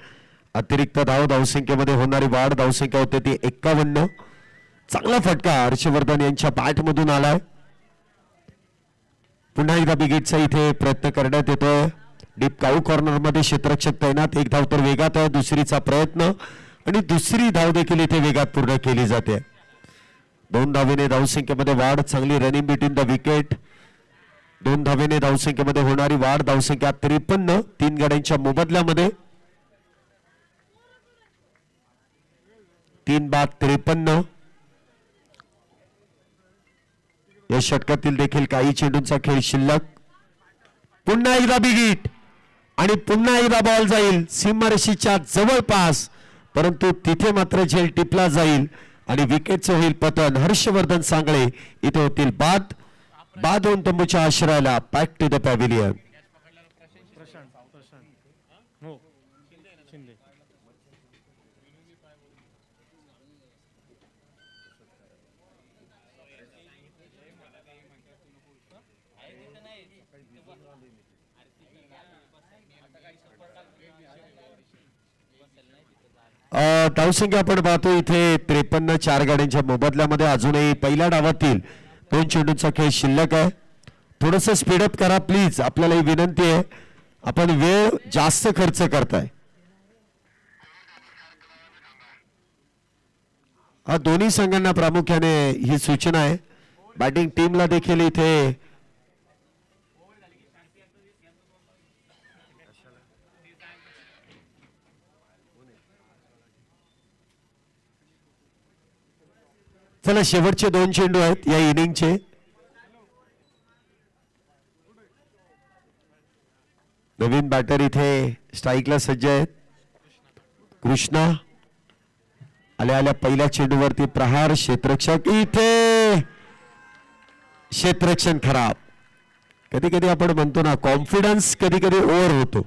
अतिरिक्त धावसंख्येमध्ये होणारी वाढ, धावसंख्या होते ती 51. चांगला फटका हर्षवर्धन यांच्या बॅट मधून आलाय. पुन्हा एकदा बिगेटचा इथे प्रयत्न करण्यात येतोय. डीप काऊ कॉर्नर मध्ये क्षेत्ररक्षक तैनात. एक धाव तर वेगात आहे, दुसरीचा प्रयत्न आणि दुसरी धाव देखील इथे वेगात पूर्ण केली जाते. 2 धावेने धावसंख्येमध्ये वाढ, चांगली रनिंग बिटवीन द विकेट. 2 धावेने धावसंख्येमध्ये होणारी वाढ, धावसंख्या 53 3 गाड्यांच्या मोबदल्यामध्ये. 3 बाद 53. या षटकातील देखील काही चेंडूंचा खेळ शिल्लक. पुन्हा एकदा बिगिट आणि पुन्हा एकदा बॉल जाईल सीमारेषेच्या जवळपास, परंतु तिथे मात्र झेल टिपला जाईल आणि विकेटचं होईल पतन. हर्षवर्धन सांगळे इथे होतील बाद. बाद होऊन तंबूच्या आश्रयाला बॅक टू द पॅव्हिलियन. धावसंख्या आपण पाहतो इथे 53 4 गाड्यांच्या मोबदल्यामध्ये. अजूनही पहिल्या डावातील 2 चेंडूंचा खेळ शिल्लक आहे. थोडस स्पीडअप करा प्लीज, आपल्याला ही विनंती आहे. आपण वेळ जास्त खर्च करताय. दोन्ही संघांना प्रामुख्याने ही सूचना आहे. बॅटिंग टीमला देखील इथे चला शेवटचे 2 चेंडू आहेत या इनिंगचे. नवीन बॅटर इथे स्ट्राईकला सज्ज आहेत. कृष्णा आल्या आल्या पहिल्या चेंडूवरती प्रहार. क्षेत्ररक्षक इथे, क्षेत्ररक्षण खराब. कधी कधी आपण म्हणतो ना कॉन्फिडन्स कधी कधी ओव्हर होतो.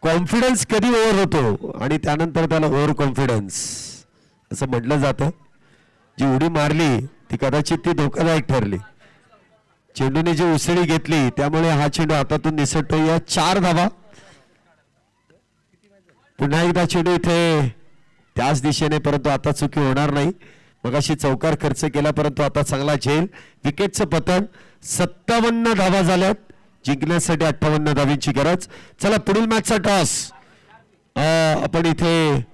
कॉन्फिडन्स कधी ओव्हर होतो आणि त्यानंतर त्याला ओव्हर कॉन्फिडन्स असं म्हटलं जातं. जी उडी मारली ती कदाचित ती धोकादायक ठरली. चेंडूने जी उसळी घेतली त्यामुळे हा चेंडू हातातून निसटतो. 4 धावा. पुन्हा एकदा चेंडू इथे त्याच दिशेने, परंतु आता चुकी होणार नाही. मगाशी चौकार खर्च केला परंतु आता चांगला झेल. विकेटचं पतन. 57 धावा झाल्यात. जिंकण्यासाठी 58 धावींची गरज. चला पुढील मॅचचा टॉस आपण इथे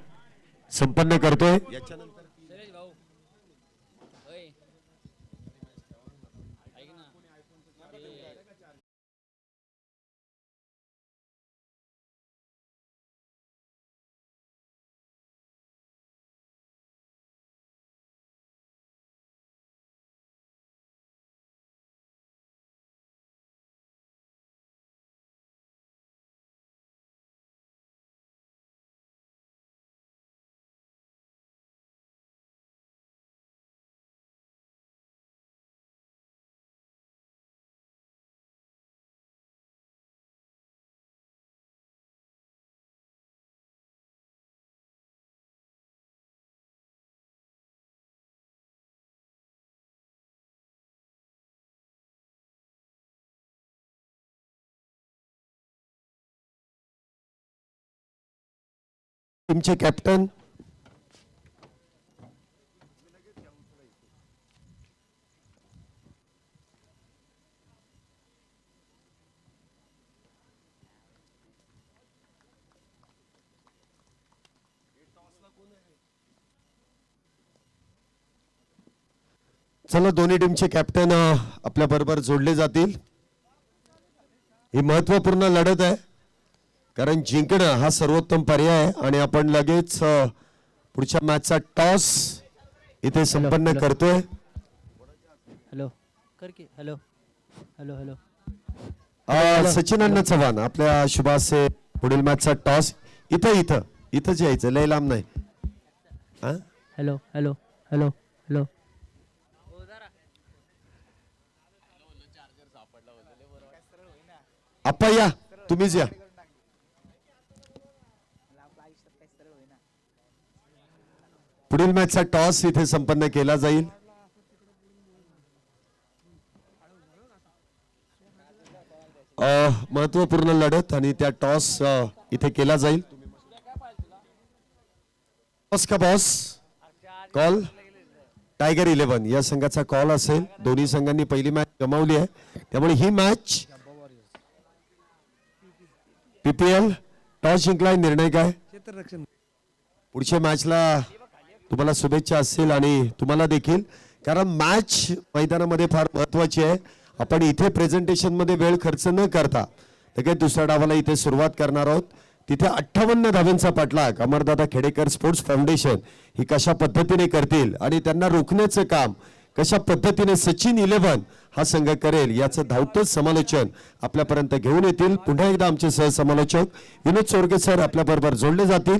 संपन्न करतोय. टीमचे कॅप्टन चला दोन्ही टीमचे कॅप्टन आपल्या बरोबर जोडले जातील. ही महत्वपूर्ण लढत आहे कारण जिंकणं हा सर्वोत्तम पर्याय आहे आणि आपण लगेच पुढच्या मॅचचा टॉस इथे संपन्न करतोय. हॅलो कर की हॅलो हॅलो हॅलो सचिन अण्णा चव्हाण आपल्या शुभासे पुढील मॅचचा टॉस इथं इथं इथंच यायचं, लय लांब नाही. हॅलो हॅलो हॅलो हॅलो आप्पा या, तुम्हीच या. पुढील मॅचचा टॉस इथे संपन्न केला जाईल. महत्वपूर्ण लढत आणि त्या टॉस इथे केला जाईल. टॉस का बॉस कॉल टायगर 11 या संघाचा कॉल असेल. दोन्ही संघांनी पहिली मॅच गमावली आहे त्यामुळे ही मॅच पीपीएल टॉस जिंकलाय. निर्णय काय पुढच्या मॅचला तुम्हाला शुभेच्छा असतील आणि तुम्हाला देखील, कारण मॅच मैदानामध्ये फार महत्वाची आहे. आपण इथे प्रेझेंटेशन मध्ये वेळ खर्च न करता लगेच दुसऱ्या डावाला इथे सुरुवात करणार आहोत. तिथे 58 धावांचा पाठलाग अमरदादा खेडेकर स्पोर्ट्स फाउंडेशन ही कशा पद्धतीने करतील आणि त्यांना रोखण्याचं काम कशा पद्धतीने सचिन 11 हा संघ करेल याचं धावतं समालोचन आपल्यापर्यंत घेऊन येतील. पुन्हा एकदा आमचे सहसमालोचक विनोद चोरगे सर आपल्या बरोबर जोडले जातील.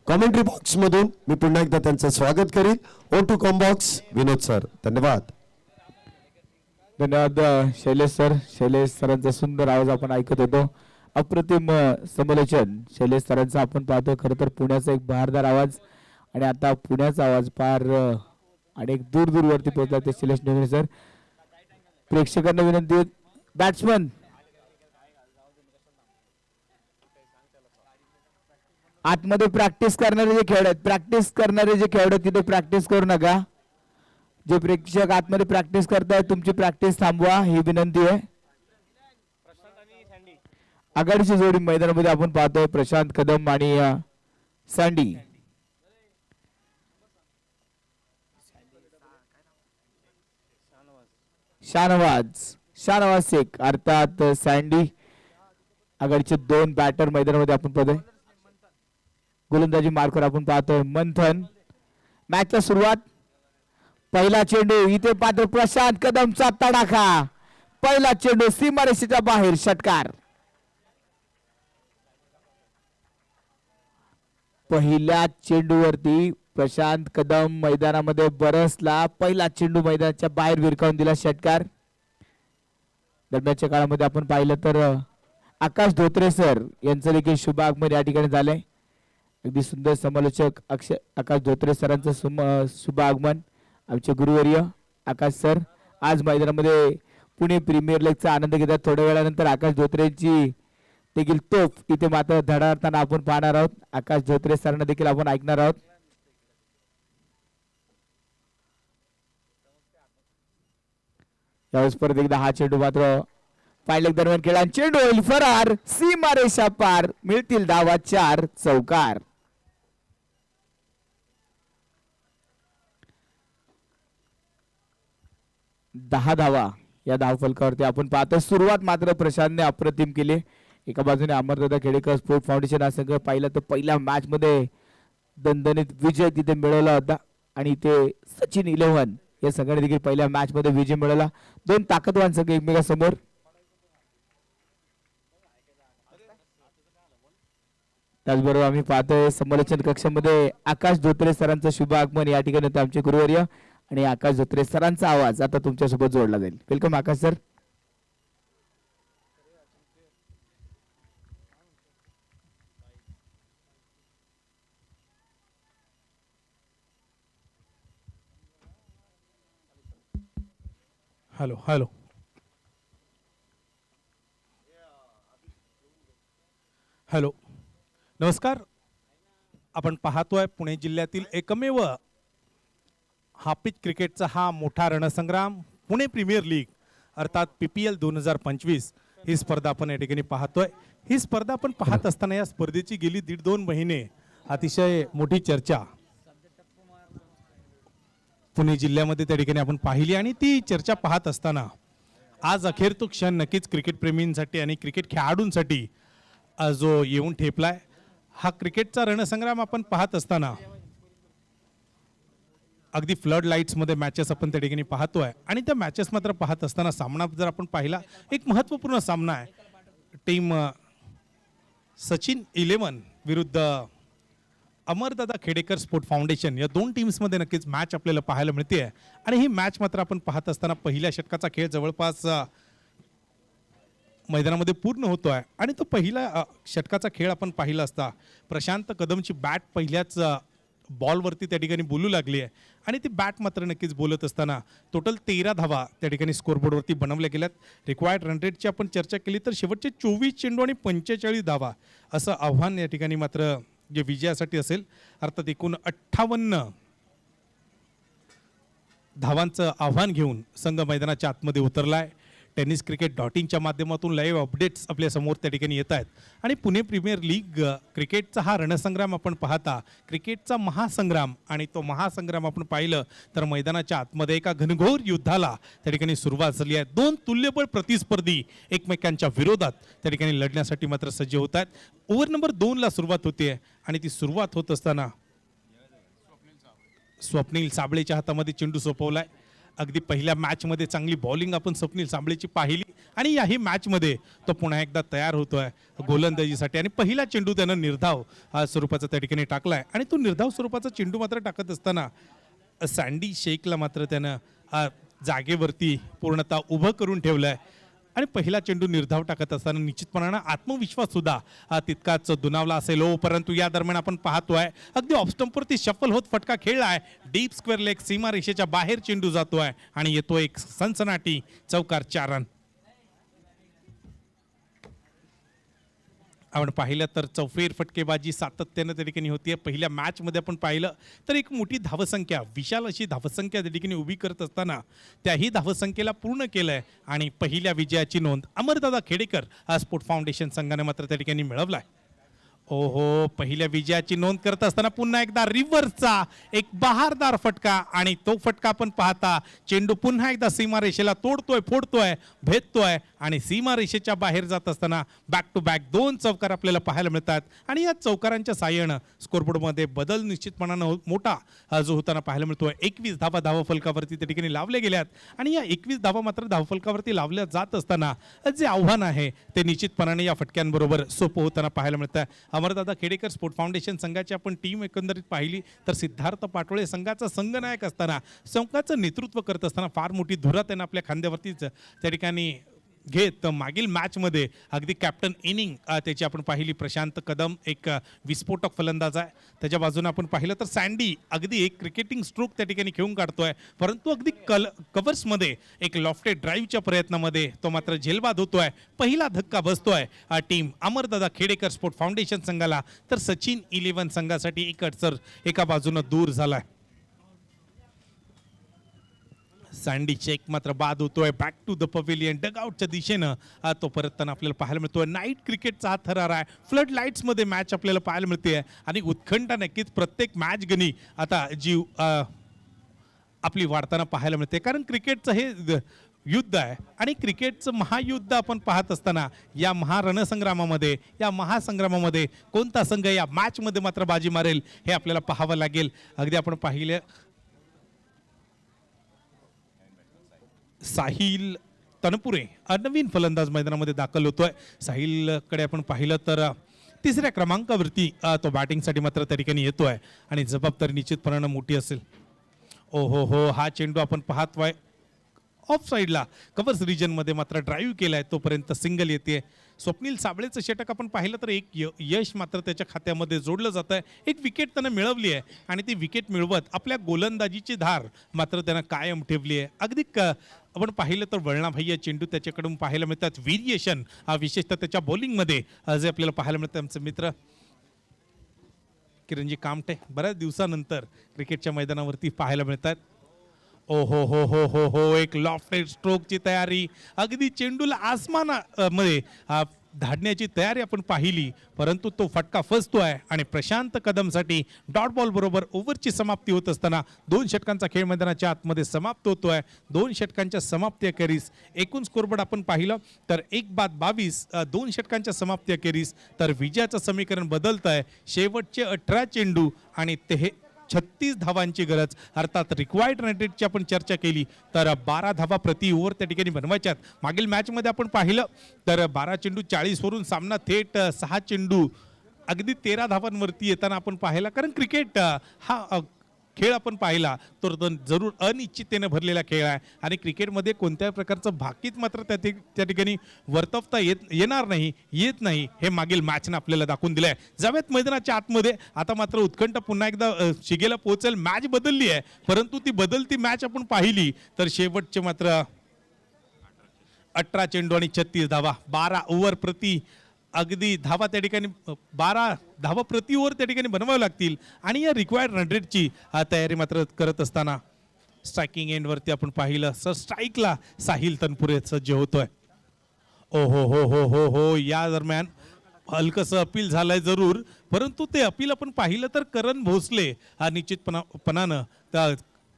कॉमेंट्री बॉक्स मधून मी पुन्हा एकदा त्यांचं स्वागत करीन. ओ टू कॉम बॉक्स विनोद सर. धन्यवाद. धन्यवाद शैलेश सर. शैलेश सरांचा सुंदर आवाज आपण ऐकत होतो. अप्रतिम समालोचन शैलेश सरांचा आपण पाहतो. खरं तर पुण्याचा एक बहारदार आवाज आणि आता पुण्याचा आवाज फार अनेक दूर दूरवरती पोहोचला ते शैलेश नेगरे सर. प्रेक्षकांना विनंती, बॅट्समन आतमध्ये प्रॅक्टिस करणारे जे खेळ आहेत, प्रॅक्टिस करणारे जे खेळ आहेत तिथे प्रॅक्टिस करू नका. जे प्रेक्षक आतमध्ये प्रॅक्टिस करतायत तुमची प्रॅक्टिस थांबवा ही विनंती आहे. आघाडीची जोडी मैदानामध्ये आपण पाहतोय प्रशांत कदम आणि सँडी. शाहनवाज शेख अर्थात सँडी. आघाडीचे दोन बॅटर मैदानामध्ये आपण पाहतोय. गोलंदाजी मार्कर आपण पाहतोय मंथन. मॅचला सुरुवात. पहिला चेंडू इथे पात्र प्रशांत कदमचा तडाखा. पहिला चेंडू सीमारेषेच्या बाहेर षटकार. पहिल्या चेंडूवरती प्रशांत कदम मैदानामध्ये बरसला. पहिला चेंडू मैदानाच्या बाहेर विरकावून दिला, षटकार. दरम्यानच्या काळामध्ये आपण पाहिलं तर आकाश धोत्रे सर यांचं देखील शुभ आगमन या ठिकाणी झालंय. अगदी सुंदर समालोचक आकाश धोत्रे सरांचं शुभ आगमन. आमचे गुरुवर्य आकाश सर आज मैदानामध्ये पुणे प्रीमियर लीगचा आनंद घेतात. थोड्या वेळानंतर आकाश धोत्रेची देखील तोफ इथे मात्र धडाडताना आपण पाहणार आहोत. आकाश धोत्रे सरांना देखील आपण ऐकणार आहोत. यावेळेस परत एकदा हा चेंडू मात्र पायलक दरम्यान खेळा. चेंडू होईल फरार. सीमारेषा पार. मिळतील धावा 4. चौकार. दहा धावा या धावफलकावरती आपण पाहतो. सुरुवात मात्र प्रशांतने अप्रतिम केली. एका बाजूने अमरदादा खेडेकर स्पोर्ट फाउंडेशन हा संघ पाहिला तर पहिल्या मॅच मध्ये दणदणीत विजय तिथे मिळवला होता आणि इथे सचिन 11 या संघाने देखील पहिल्या मॅच मध्ये विजय मिळवला. दोन ताकदवान संघ एकमेकांसमोर. त्याचबरोबर आम्ही पाहतोय समालोचन कक्षामध्ये आकाश धोत्रे सरांचं शुभ आगमन या ठिकाणी होतं. आमचे गुरुवर्य आणि आकाश धोत्रे सरांचा आवाज आता तुमच्यासोबत जोडला जाईल. वेलकम आकाश सर. हॅलो हॅलो हॅलो नमस्कार. आपण पाहतोय पुणे जिल्ह्यातील एकमेव हा पिच क्रिकेटचा हा मोठा रणसंग्राम पुणे प्रीमियर लीग अर्थात PPL 2025 ही स्पर्धा आपण या ठिकाणी पाहतोय. ही स्पर्धा आपण पाहत असताना या स्पर्धेची गेली 1.5-2 महिने अतिशय मोठी चर्चा पुणे जिल्ह्यामध्ये त्या ठिकाणी आपण पाहिली आणि ती चर्चा पाहत असताना आज अखेर तो क्षण नक्कीच क्रिकेट प्रेमींसाठी आणि क्रिकेट खेळाडूंसाठी जो येऊन ठेपलाय. हा क्रिकेटचा रणसंग्राम आपण पाहत असताना अगदी फ्लड लाईट्समध्ये मॅचेस आपण त्या ठिकाणी पाहतोय आणि त्या मॅचेस मात्र पाहत असताना सामना जर आपण पाहिला एक महत्त्वपूर्ण सामना आहे. टीम सचिन 11 विरुद्ध अमरदादा खेडेकर स्पोर्ट फाउंडेशन या दोन टीम्समध्ये नक्कीच मॅच आपल्याला पाहायला मिळते आणि ही मॅच मात्र आपण पाहत असताना पहिल्या षटकाचा खेळ जवळपास मैदानामध्ये पूर्ण होतोय आणि तो पहिला षटकाचा खेळ आपण पाहिला असता प्रशांत कदमची बॅट पहिल्याच बॉलवरती त्या ठिकाणी बोलू लागली आहे आणि ती बॅट मात्र नक्कीच बोलत असताना टोटल 13 धावा त्या ठिकाणी स्कोरबोर्डवरती बनवल्या गेल्यात. रिक्वायर्ड रन रेटची आपण चर्चा केली तर शेवटचे 24 चेंडू आणि 45 धावा असं आव्हान या ठिकाणी मात्र जे विजयासाठी असेल. अर्थात एकूण 58 धावांचं आव्हान घेऊन संघ मैदानाच्या आतमध्ये उतरलाय. टेनिस क्रिकेट .inच्या माध्यमातून लाईव्ह अपडेट्स आपल्या समोर त्या ठिकाणी येत आहेत आणि पुणे प्रीमियर लीग क्रिकेटचा हा रणसंग्राम आपण पाहता क्रिकेटचा महासंग्राम आणि तो महासंग्राम आपण पाहिलं तर मैदानाच्या आतमध्ये एका घनघोर युद्धाला त्या ठिकाणी सुरुवात झाली आहे. दोन तुल्यबळ प्रतिस्पर्धी एकमेकांच्या विरोधात त्या ठिकाणी लढण्यासाठी मात्र सज्ज होत आहेत. ओव्हर नंबर 2ला सुरुवात होते आणि ती सुरुवात होत असताना स्वप्नील साबळेच्या हातामध्ये चेंडू सोपवलाय. अगदी पहिल्या मॅचमध्ये चांगली बॉलिंग आपण स्वप्नील साबळेची पाहिली आणि याही मॅचमध्ये तो पुन्हा एकदा तयार होतोय गोलंदाजीसाठी आणि पहिला चेंडू त्यानं निर्धाव स्वरूपाचा त्या ठिकाणी टाकलाय आणि तो निर्धाव स्वरूपाचा चेंडू मात्र टाकत असताना सँडी शेखला मात्र त्यानं जागेवरती पूर्णतः उभं करून ठेवलंय आणि पहिला चेंडू निर्धाव टाकत असताना निश्चितपणानं आत्मविश्वास सुद्धा तितकाच दुणावला असेल. परंतु या दरम्यान आपण पाहतोय अगदी ऑफस्टंपवरती शफल होत फटका खेळलाय. डीप स्क्वेअर लेग सीमा रेषेच्या बाहेर चेंडू जातोय आणि येतो एक सनसनाटी चौकार 4 रन. आपण पाहिलं तर चौफेर फटकेबाजी सातत्यानं त्या ठिकाणी होतीये. पहिल्या मॅचमध्ये आपण पाहिलं तर एक मोठी धावसंख्या विशाल अशी धावसंख्या त्या ठिकाणी उभी करत असताना त्याही धावसंख्येला पूर्ण केलंय आणि पहिल्या विजयाची नोंद अमरदादा खेडेकर स्पोर्ट फाउंडेशन संघाने मात्र त्या ठिकाणी मिळवलाय. ओहो पहिल्या विजयाची नोंद करत असताना पुन्हा एकदा रिव्हर्सचा एक बहारदार फटका आणि तो फटका आपण पाहता चेंडू पुन्हा एकदा सीमारेषेला तोडतोय फोडतोय भेदतोय आणि सीमारेषेच्या बाहेर जात असताना बॅक टू बॅक 2 चौकार आपल्याला पाहायला मिळतात आणि या चौकारांच्या साह्यानं स्कोरबोर्डमध्ये बदल निश्चितपणानं मोठा जो होताना पाहायला मिळतोय. 21 धावा धावफलकावरती त्या ठिकाणी लावल्या गेल्यात आणि या 21 धावा मात्र धावफलकावरती लावल्या जात असताना जे आव्हान आहे ते निश्चितपणाने या फटक्यांबरोबर सोपं होताना पाहायला मिळतं. अमरदादा खेडेकर स्पोर्ट फाउंडेशन संघाची आपण टीम एकंदरीत पाहिली तर सिद्धार्थ पाटोळे संघाचा संघनायक असताना संघाचं नेतृत्व करत असताना फार मोठी धुरा त्यांना आपल्या खांद्यावरतीच त्या ठिकाणी घेत मागील मॅचमध्ये अगदी कॅप्टन इनिंग त्याची आपण पाहिली. प्रशांत कदम एक विस्फोटक फलंदाज आहे. त्याच्या बाजूने आपण पाहिलं तर सँडी अगदी एक क्रिकेटिंग स्ट्रोक त्या ठिकाणी खेळून काढतोय परंतु अगदी कव्हर्समध्ये एक लॉफ्टेड ड्राईव्हच्या प्रयत्नामध्ये तो मात्र झेलबाद होतोय. पहिला धक्का बसतोय team Amardada Khedekar sport foundation संघाला तर सचिन 11 संघासाठी एक अडसर एका बाजूनं दूर झालाय. सँडी शेख मात्र बाद होतोय. बॅक टू द पवेलियन डगआउटच्या दिशेनं तो परतताना आपल्याला पाहायला मिळतोय. नाईट क्रिकेटचा हा थरार आहे. फ्लड लाईट्समध्ये मॅच आपल्याला पाहायला मिळते आणि उत्कंठा नक्कीच प्रत्येक मॅच गणी आता जी आपली वाढताना पाहायला मिळते कारण क्रिकेटचं हे युद्ध आहे आणि क्रिकेटचं महायुद्ध आपण पाहत असताना या महारणसंग्रामामध्ये या महासंग्रामामध्ये कोणता संघ या मॅचमध्ये मात्र बाजी मारेल हे आपल्याला पाहावं लागेल. अगदी आपण पाहिलं साहिल तनपुरे नवीन फलंदाज मैदानामध्ये दाखल होतोय. साहिलकडे आपण पाहिलं तर 3ऱ्या क्रमांकावरती तो बॅटिंगसाठी मात्र त्या ठिकाणी येतोय आणि जबाबदारी निश्चितपणानं मोठी असेल. ओहो हो हा चेंडू आपण पाहतोय ऑफ साईडला कव्हर्स रिजनमध्ये मात्र ड्राईव्ह केलाय तोपर्यंत सिंगल येते. स्वप्नील साबळेचं षटक आपण पाहिलं तर एक यश मात्र त्याच्या खात्यामध्ये जोडलं जात आहे. एक विकेट त्यानं मिळवली आहे आणि ती विकेट मिळवत आपल्या गोलंदाजीची धार मात्र त्यानं कायम ठेवली आहे. अगदी आपण पाहिलं तर वळणाभाई चेंडू त्याच्याकडून पाहायला मिळतात. व्हेरिएशन विशेषतः त्याच्या बॉलिंगमध्ये जे आपल्याला पाहायला मिळतं. आमचे मित्र किरणजी कामटे बऱ्याच दिवसानंतर क्रिकेटच्या मैदानावरती पाहायला मिळतात. ओ हो हो हो हो हो एक लॉफ्टेड स्ट्रोकची तयारी अगदी चेंडूला आसमानामध्ये धाडण्याची तयारी आपण पाहिली, परंतु तो फटका फसतोय आणि प्रशांत कदमसाठी डॉट बॉल बरोबर ओव्हरची समाप्ती होत असताना 2 षटकांचा खेळ मैदानाच्या आतमध्ये समाप्त होतोय. 2 षटकांच्या समाप्ती अखेरीस एकूण स्कोरबोर्ड आपण पाहिलं तर 1-22, 2 षटकांच्या समाप्ती अखेरीस तर विजयाचं समीकरण बदलत आहे. शेवटचे 18 चेंडू आणि 36 धावांची गरज, अर्थात रिक्वायर्ड रन रेटची आपण चर्चा केली तर 12 धावा प्रति ओव्हर त्या ठिकाणी बनवायच्यात. मागील मॅचमध्ये आपण पाहिलं तर 12 चेंडू 40 वरून सामना थेट 6 चेंडू अगदी 13 धावांवरती येताना आपण पाहिला. कारण क्रिकेट हा खेळ आपण पाहिला तर तो जरूर अनिश्चिततेने भरलेला खेळ आहे आणि क्रिकेटमध्ये कोणत्याही प्रकारचं भाकीत मात्र त्या ठिकाणी वर्तवता येत नाही हे मागील मॅचनं आपल्याला दाखवून दिलं आहे. जाऊयात मैदानाच्या आतमध्ये. आता मात्र उत्कंठ पुन्हा एकदा शिगेला पोहोचेल. मॅच बदलली आहे, परंतु ती बदलती मॅच आपण पाहिली तर शेवटचे मात्र 18 चेंडू आणि 36 धावा, 12 ओव्हर प्रति अगदी धावा त्या ठिकाणी 12 धावा प्रति ओव्हर त्या ठिकाणी बनवावे लागतील आणि या रिक्वायर्ड रन रेटची तयारी मात्र करत असताना स्ट्रायकिंग एंडवरती आपण पाहिलं सर स्ट्राईकला साहिल तनपुरे सज्ज होतोय. ओ हो हो हो हो हो या दरम्यान हलकसं अपील झालंय जरूर, परंतु ते अपील आपण पाहिलं तर करण भोसले निश्चितपणानं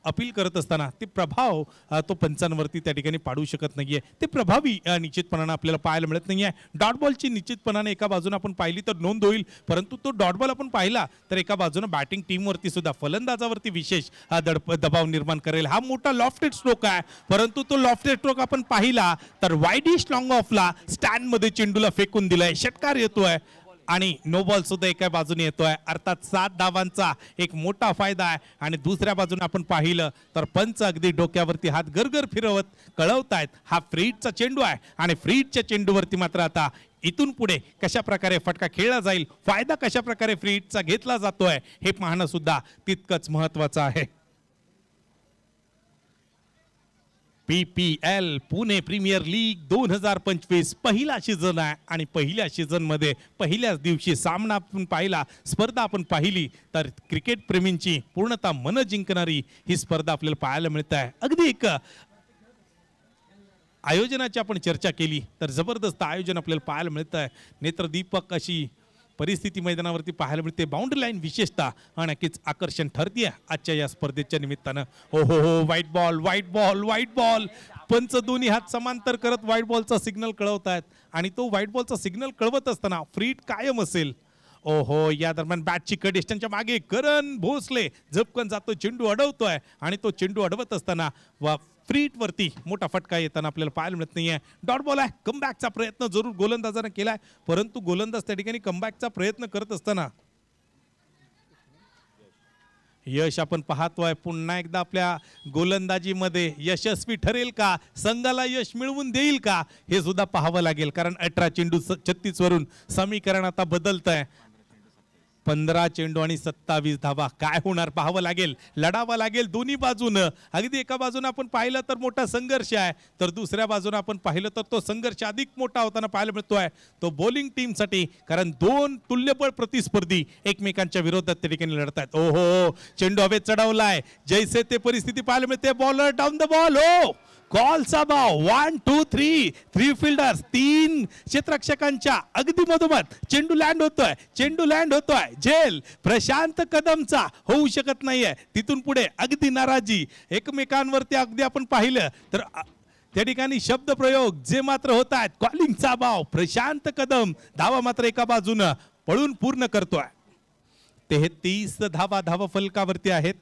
अपील करत असताना ते प्रभाव तो पंचांवरती त्या ठिकाणी पाडू शकत नाहीये. ते प्रभावी निश्चितपणानं आपल्याला पाहायला मिळत नाहीये. डॉट बॉलची निश्चितपणाने एका बाजूने आपण पाहिली तर नोंद होईल, परंतु तो डॉट बॉल आपण पाहिला तर एका बाजूने बॅटिंग टीमवरती सुद्धा फलंदाजावरती विशेष दबाव निर्माण करेल. हा मोठा लॉफ्टेड स्ट्रोक आहे, परंतु तो लॉफ्टेड स्ट्रोक आपण पाहिला तर वाईडिश लॉंग ऑफला स्टँडमध्ये चेंडूला फेकून दिलाय. षटकार येतोय आणि नो बॉल सुद्धा एका बाजूने येतोय, अर्थात 7 धावांचा एक मोठा फायदा आहे. आणि दुसऱ्या बाजूने आपण पाहिलं तर पंच अगदी डोक्यावरती हात गरगर फिरवत कळवतायत हा फ्रीडचा चेंडू आहे आणि फ्रीडच्या चेंडूवरती मात्र आता इथून पुढे कशा प्रकारे फटका खेळला जाईल, फायदा कशा प्रकारे फ्रीडचा घेतला जातोय हे पाहणं सुद्धा तितकंच महत्वाचं आहे. PPL पुणे प्रीमियर लीग 2025 पहिला सीझन आहे आणि पहिल्या सीझनमध्ये पहिल्याच दिवशी सामना आपण पाहिला, स्पर्धा आपण पाहिली तर क्रिकेट प्रेमींची पूर्णतः मन जिंकणारी ही स्पर्धा आपल्याला पाहायला मिळत आहे. अगदी एक आयोजनाची आपण चर्चा केली तर जबरदस्त आयोजन आपल्याला पाहायला मिळत आहे. नेत्रदीपक अशी परिस्थिती मैदानावरती पाहायला मिळते. बाउंड्री लाईन विशेषतः नक्कीच आकर्षण ठरते आजच्या या स्पर्धेच्या निमित्तानं. हो हो हो white ball white ball white ball, पंच दोन्ही हात समांतर करत व्हाईट बॉलचा सिग्नल कळवत आहेत आणि तो व्हाईट बॉलचा सिग्नल कळवत असताना फ्रीड कायम असेल. ओहो या दरम्यान बॅटची कट डिस्टन्सच्या मागे करण भोसले झपकन जातो, चेंडू अडवतोय आणि तो चेंडू अडवत असताना फ्रीट वरती मोठा फटका येताना आपल्याला पाहायला मिळत नाहीये. डॉट बॉल आहे. कमबॅकचा प्रयत्न जरूर गोलंदाजाने केलाय, परंतु गोलंदाज त्या ठिकाणी कमबॅकचा प्रयत्न करत असताना यश आपण पाहतोय पुन्हा एकदा आपल्या गोलंदाजीमध्ये यशस्वी ठरेल का, संघाला यश मिळवून देईल का हे सुद्धा पाहावं लागेल. कारण 18 चेंडू 36 वरून समीकरण आता बदलत आहे. 15 चेंडू आणि 27 धावा, काय होणार पाहावं लागेल, लढावं लागेल दोन्ही बाजूनं. अगदी एका बाजूनं आपण पाहिलं तर मोठा संघर्ष आहे, तर दुसऱ्या बाजूनं आपण पाहिलं तर तो संघर्ष अधिक मोठा होताना पाहायला मिळतोय तो बॉलिंग टीमसाठी. कारण 2 तुल्यबळ प्रतिस्पर्धी एकमेकांच्या विरोधात त्या ठिकाणी लढत आहेत. ओहो चेंडू हवेत चढवलाय, जैसे ते परिस्थिती पाहायला मिळते. बॉलर डाऊन द बॉल, हो कॉलचा भाव 1 2 3 फिल्डर्स 3 क्षेत्ररक्षकांच्या अगदी मधोमध चेंडू लँड होतोय. झेल प्रशांत कदमचा होऊ शकत नाहीये. तिथून पुढे अगदी नाराजी एकमेकांवरती अगदी आपण पाहिलं तर त्या ठिकाणी शब्द प्रयोग जे मात्र होत आहेत. कॉलिंगचा भाव प्रशांत कदम धावा मात्र एका बाजूनं पळून पूर्ण करतोय. 33 धावा फलकावरती आहेत.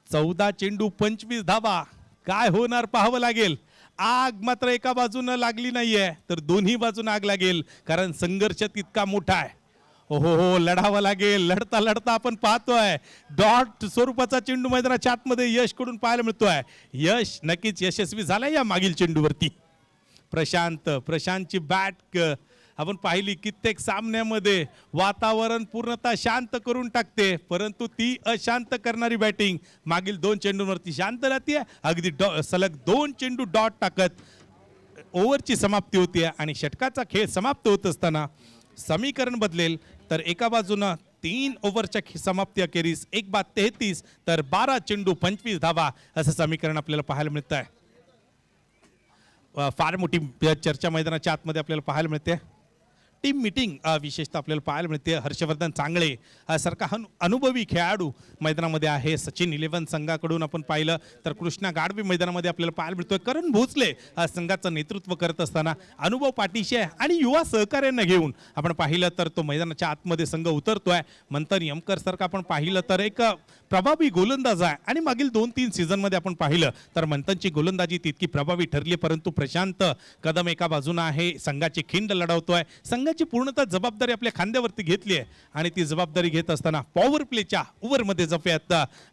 14 चेंडू 25 धावा, काय होणार पाहावं लागेल. आग मात्र एका बाजूनं लागली नाहीये तर दोन्ही बाजून आग लागेल, कारण संघर्ष तितका मोठा आहे. हो लढावं लागेल. लढता लढता आपण पाहतोय डॉट स्वरूपाचा चेंडू मैदानाच्या आतमध्ये यश कडून पाहायला मिळतोय. यश नक्कीच यशस्वी झालाय या मागील चेंडूवरती. प्रशांतची बॅट आपण पाहिली कित्येक सामन्यामध्ये वातावरण पूर्णतः शांत करून टाकते, परंतु ती अशांत करणारी बॅटिंग मागील 2 चेंडूंवरती शांत राहते. अगदी सलग 2 चेंडू डॉट टाकत ओव्हरची समाप्ती होती आणि षटकाचा खेळ समाप्त होत असताना समीकरण बदलेल. तर एका बाजूनं 3 ओव्हरच्या समाप्ती अखेरीस 1-33 तर 12 चेंडू 25 धावा असं समीकरण आपल्याला पाहायला मिळत आहे. फार मोठी चर्चा मैदानाच्या आतमध्ये आपल्याला पाहायला मिळते. टीम मिटिंग विशेषतः आपल्याला पाहायला मिळते. हर्षवर्धन चांगले सारखा अनुभवी खेळाडू मैदानामध्ये आहे. सचिन 11 संघाकडून आपण पाहिलं तर कृष्णा गाडवे मैदानामध्ये आपल्याला पाहायला मिळतोय. करण भोसले संघाचं नेतृत्व करत असताना अनुभव पाठीशी आहे आणि युवा सहकार्यांना घेऊन आपण पाहिलं तर तो मैदानाच्या आतमध्ये संघ उतरतोय. मंथन यमकर सारखा आपण पाहिलं तर एक प्रभावी गोलंदाज आहे आणि मागील 2-3 सीझनमध्ये आपण पाहिलं तर मंथनची गोलंदाजी तितकी प्रभावी ठरली, परंतु प्रशांत कदम एका बाजूने आहे, संघाची खिंड लढवतोय. संघाची पूर्णतः जबाबदारी आपल्या खांद्यावरती घेतली आहे आणि ती जबाबदारी घेत असताना पॉवर प्लेच्या ओव्हरमध्ये जफे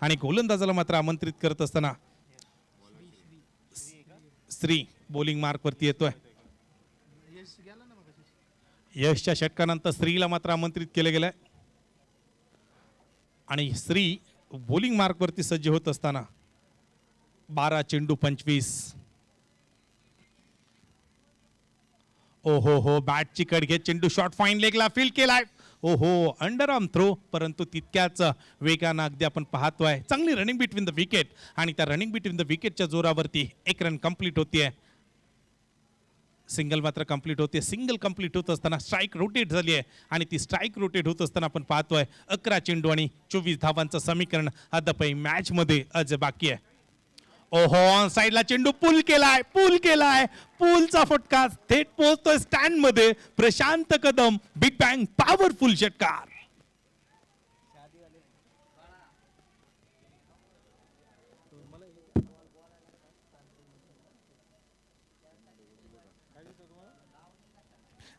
आणि गोलंदाजाला मात्र आमंत्रित करत असताना श्री बॉलिंग मार्कवरती येतोय. यशच्या षटकानंतर श्रीला मात्र आमंत्रित केलं गेलंय आणि श्री बॉलिंग मार्कवरती सज्ज होत असताना 12 चेंडू 25. ओहो हो, बॅटची कड घेत चेंडू शॉर्ट फाईन लेगला फील्ड केलाय. ओहो, अंडर आर्म थ्रो, परंतु तितक्याच वेगानं अगदी आपण पाहतोय. चांगली रनिंग बिटवीन द विकेट आणि त्या रनिंग बिटवीन द विकेटच्या जोरावरती एक रन कंप्लीट होतीये. सिंगल मात्र कंप्लीट होते. सिंगल कंप्लीट होत असताना स्ट्राईक रोटेट झाली आहे आणि ती स्ट्राईक रोटेट होत असताना आपण पाहतोय 11 चेंडू आणि 24 धावांचं समीकरण अद्यापही मॅच मध्ये आज बाकी आहे. ओहो, ऑन साइडला चेंडू पुल केलाय, पुलचा फटका थेट पोहोचतोय स्टँड मध्ये. Prashant Kadam big bang powerful षटकार.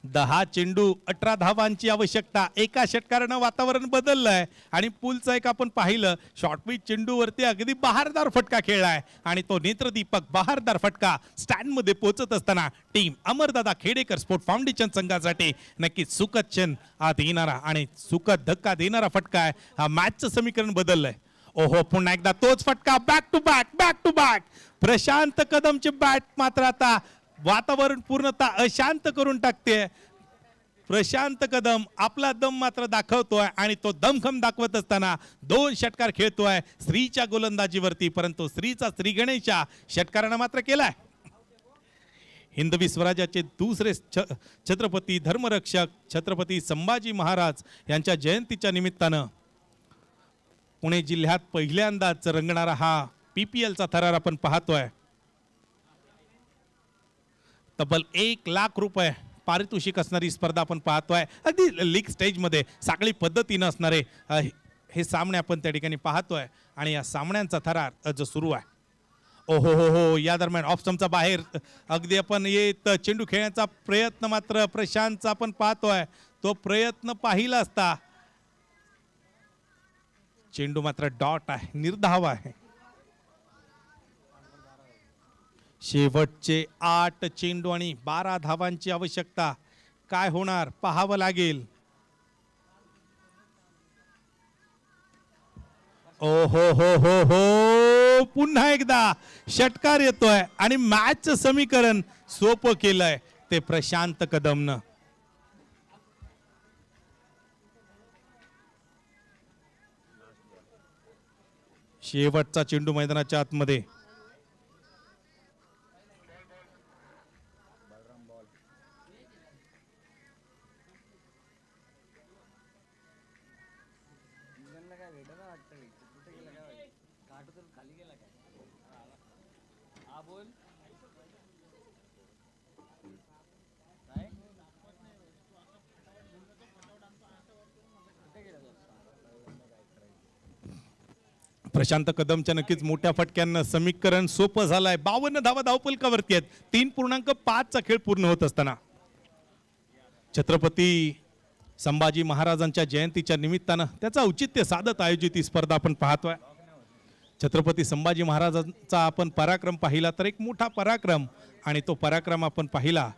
दहा चेंडू 18 धावांची आवश्यकता. एका षटकारानं वातावरण बदललंय आणि पुलचं एक आपण पाहिलं शॉर्ट पिच चेंडूवरती अगदी बहारदार फटका खेळलाय आणि तो नेत्रदीपक बहारदार फटका स्टँड मध्ये पोहोचत असताना team Amardada Khedekar sport foundation संघासाठी नक्कीच सुखद क्षण देणारा आणि सुखद धक्का देणारा फटका आहे. हा मॅचचं समीकरण बदललंय. ओहो, पुन्हा एकदा तोच फटका, बॅक टू बॅक. प्रशांत कदमची बॅट मात्र आता वातावरण पूर्णतः अशांत करून टाकते. प्रशांत कदम आपला दम मात्र दाखवतोय आणि तो दमखम दाखवत असताना 2 षटकार खेळतोय श्रीच्या गोलंदाजीवरती, परंतु श्रीचा श्री गणेशच्या षटकारानं मात्र केलाय. हिंदवी स्वराज्याचे दुसरे छत्रपती धर्मरक्षक छत्रपती संभाजी महाराज यांच्या जयंतीच्या निमित्तानं पुणे जिल्ह्यात पहिल्यांदाच रंगणारा हा PPLचा थरार आपण पाहतोय. तब्बल 1 लाख रुपये पारितोषिक असणारी स्पर्धा आपण पाहतोय. अगदी लीग स्टेजमध्ये साखळी पद्धतीनं असणारे हे सामने आपण त्या ठिकाणी पाहतोय आणि या सामन्यांचा थरार जो सुरू आहे. ओहो हो हो, या दरम्यान ऑफ स्टंपचा बाहेर अगदी आपण येत चेंडू खेळण्याचा प्रयत्न मात्र प्रशांतचा आपण पाहतोय. तो प्रयत्न पाहिला असता चेंडू मात्र डॉट आहे, निर्धाव आहे. शेवटचे 8 चेंडू आणि 12 धावांची आवश्यकता. काय होणार पाहावं लागेल. ओ हो हो हो हो, पुन्हा एकदा षटकार येतोय आणि मॅचचं समीकरण सोपं केलंय ते प्रशांत कदमनं. शेवटचा चेंडू मैदानाच्या आतमध्ये. प्रशांत कदमच्या नक्कीच मोठ्या फटक्यांना समीकरण सोपं झालंय. 52 धावा धावपलकावरती आहेत. 3.5चा खेळ पूर्ण होत असताना छत्रपती संभाजी महाराजांच्या जयंतीच्या निमित्तानं त्याचं औचित्य साधत आयोजित ही स्पर्धा आपण पाहतोय. छत्रपती संभाजी महाराजांचा आपण पराक्रम पाहिला तर एक मोठा पराक्रम आणि तो पराक्रम आपण पाहिला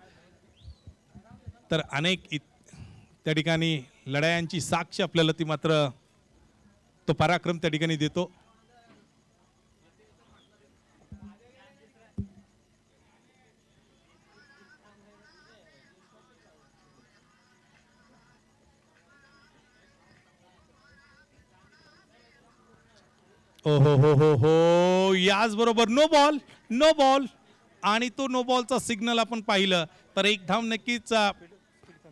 तर अनेक त्या ठिकाणी लढायांची साक्ष आपल्याला ती मात्र तो पराक्रम त्या ठिकाणी देतो. ओ हो हो हो हो, याच बरोबर नो बॉल आणि तो नो बॉलचा सिग्नल आपण पाहिलं तर एक धाव नक्कीच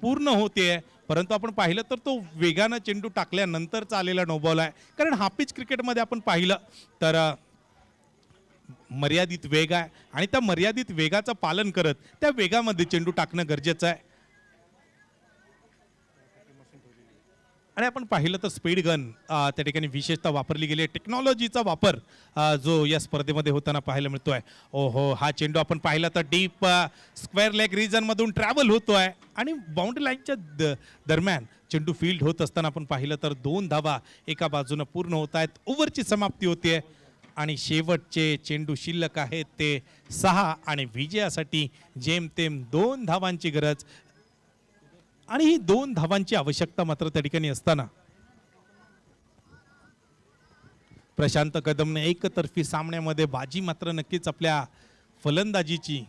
पूर्ण होते, परंतु आपण पाहिलं तर तो वेगानं चेंडू टाकल्यानंतरचा आलेला नो बॉल आहे. कारण हा पिच क्रिकेटमध्ये आपण पाहिलं तर मर्यादित वेग आहे आणि त्या मर्यादित वेगाचं पालन करत त्या वेगामध्ये चेंडू टाकणं गरजेचं आहे. आणि आपण पाहिलं तर स्पीड गन त्या ठिकाणी विशेषतः वापरली गेली आहे. टेक्नॉलॉजीचा वापर जो या स्पर्धेमध्ये होताना पाहायला मिळतोय. ओहो, हा चेंडू आपण पाहिला तर डीप स्क्वेअर लेग रिजन मधून ट्रॅव्हल होतोय आणि बाउंड्री लाईनच्या दरम्यान चेंडू फील्ड होत असताना आपण पाहिलं तर 2 धावा एका बाजूने पूर्ण होत आहेत. ओव्हरची समाप्ती होते आणि शेवटचे चेंडू शिल्लक आहेत ते 6 आणि विजयासाठी जेमतेम 2 धावांची गरज आणि ही 2 धावांची आवश्यकता मात्र त्या ठिकाणी असताना प्रशांत कदमने एकतर्फी सामन्यामध्ये बाजी मात्र नक्कीच आपल्या फलंदाजीची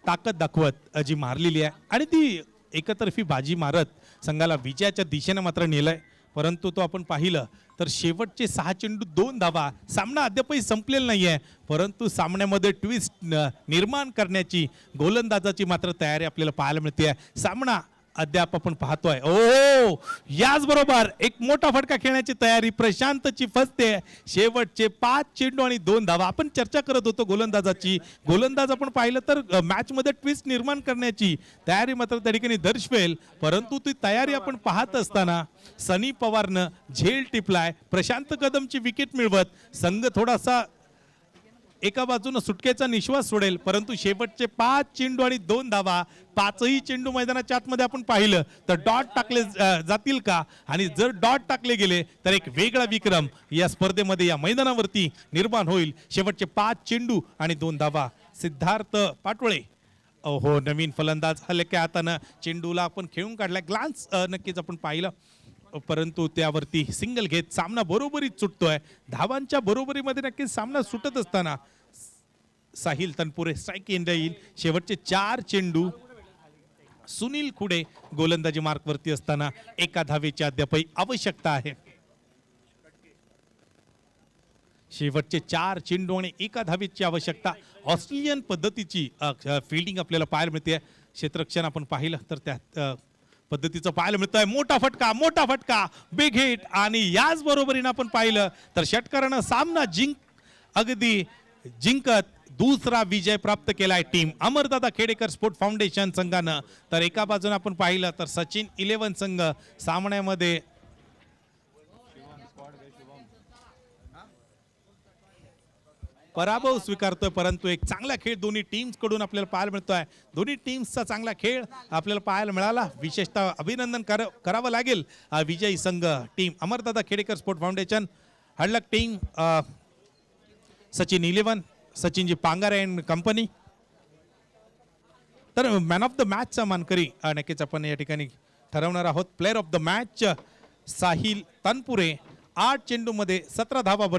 ताकद दाखवत जी मारलेली आहे आणि ती एकतर्फी बाजी मारत संघाला विजयाच्या दिशेने मात्र नेलंय. परंतु तो आपण पाहिलं तर शेवटचे 6 चेंडू 2 धावा, सामना अद्यापही संपलेला नाहीये, परंतु सामन्यामध्ये ट्विस्ट निर्माण करण्याची गोलंदाजाची मात्र तयारी आपल्याला पाहायला मिळते. सामना अद्याप आपण पाहतोय. ओ, याचबरोबर एक मोठा फटका खेळण्याची तयारी प्रशांतची फसते. शेवटचे 5 चेंडू आणि 2 धावा. आपण चर्चा करत होतो गोलंदाजाची. गोलंदाज आपण पाहिलं तर मॅच मध्ये ट्विस्ट निर्माण करण्याची तयारी मात्र त्या ठिकाणी दर्शवेल, परंतु ती तयारी आपण पाहत असताना सनी पवारनं झेल टिपलाय. प्रशांत कदमची विकेट मिळवत संघ थोडासा एका बाजूनं सुटकेचा निश्वास सोडेल, परंतु शेवटचे 5 चेंडू आणि 2 धावा, 5ही चेंडू मैदानाच्या आतमध्ये आपण पाहिलं तर डॉट टाकले जातील का, आणि जर डॉट टाकले गेले तर एक वेगळा विक्रम या स्पर्धेमध्ये या मैदानावरती निर्माण होईल. शेवटचे 5 चेंडू आणि 2 धावा. सिद्धार्थ पाटोळे, हो, नवीन फलंदाज हलक्या हातानं चेंडूला आपण खेळून काढलाय. ग्लान्स नक्कीच आपण पाहिलं, परंतु त्यावरती सिंगल घेत सामना बरोबरीत सुटतोय. धावांच्या बरोबरीमध्ये नक्कीच सामना सुटत असताना साहिल तनपुरे स्ट्राईक एंड येईल. शेवटचे 4 चेंडू सुनील खुडे गोलंदाजी मार्कवरती असताना एका धावेची अद्यापही आवश्यकता आहे. शेवटचे 4 चेंडू आणि एका धावेची आवश्यकता. ऑस्ट्रेलियन पद्धतीची फिल्डिंग आपल्याला पाहायला मिळते. क्षेत्ररक्षण आपण पाहिलं तर त्या पद्धतीचं पाहायला मिळतंय. मोठा फटका, बिग हिट, आणि याच बरोबरीनं आपण पाहिलं तर षटकारानं सामना अगदी जिंकत दुसरा विजय प्राप्त केलाय team Amardada Khedekar sport foundation संघानं. तर एका बाजूने आपण पाहिलं तर सचिन 11 संघ सामन्यामध्ये पराभव स्वीकारतोय, परंतु एक चांगला खेळ दोन्ही टीम्स कडून आपल्याला पाहायला मिळतोय. दोन्ही टीम्सचा चांगला खेळ आपल्याला पाहायला मिळाला. विशेषतः अभिनंदन करावं लागेल विजयी संघ team Amardada Khedekar sport foundation, हडलक टीम सचिन 11, सचिनजी पांगारे अँड कंपनी. तर मॅन ऑफ द मॅचचा मानकरी नक्कीच आपण या ठिकाणी ठरवणार आहोत. Player of the match Sahil Tanpure 8 चेंडूमध्ये 17 धावा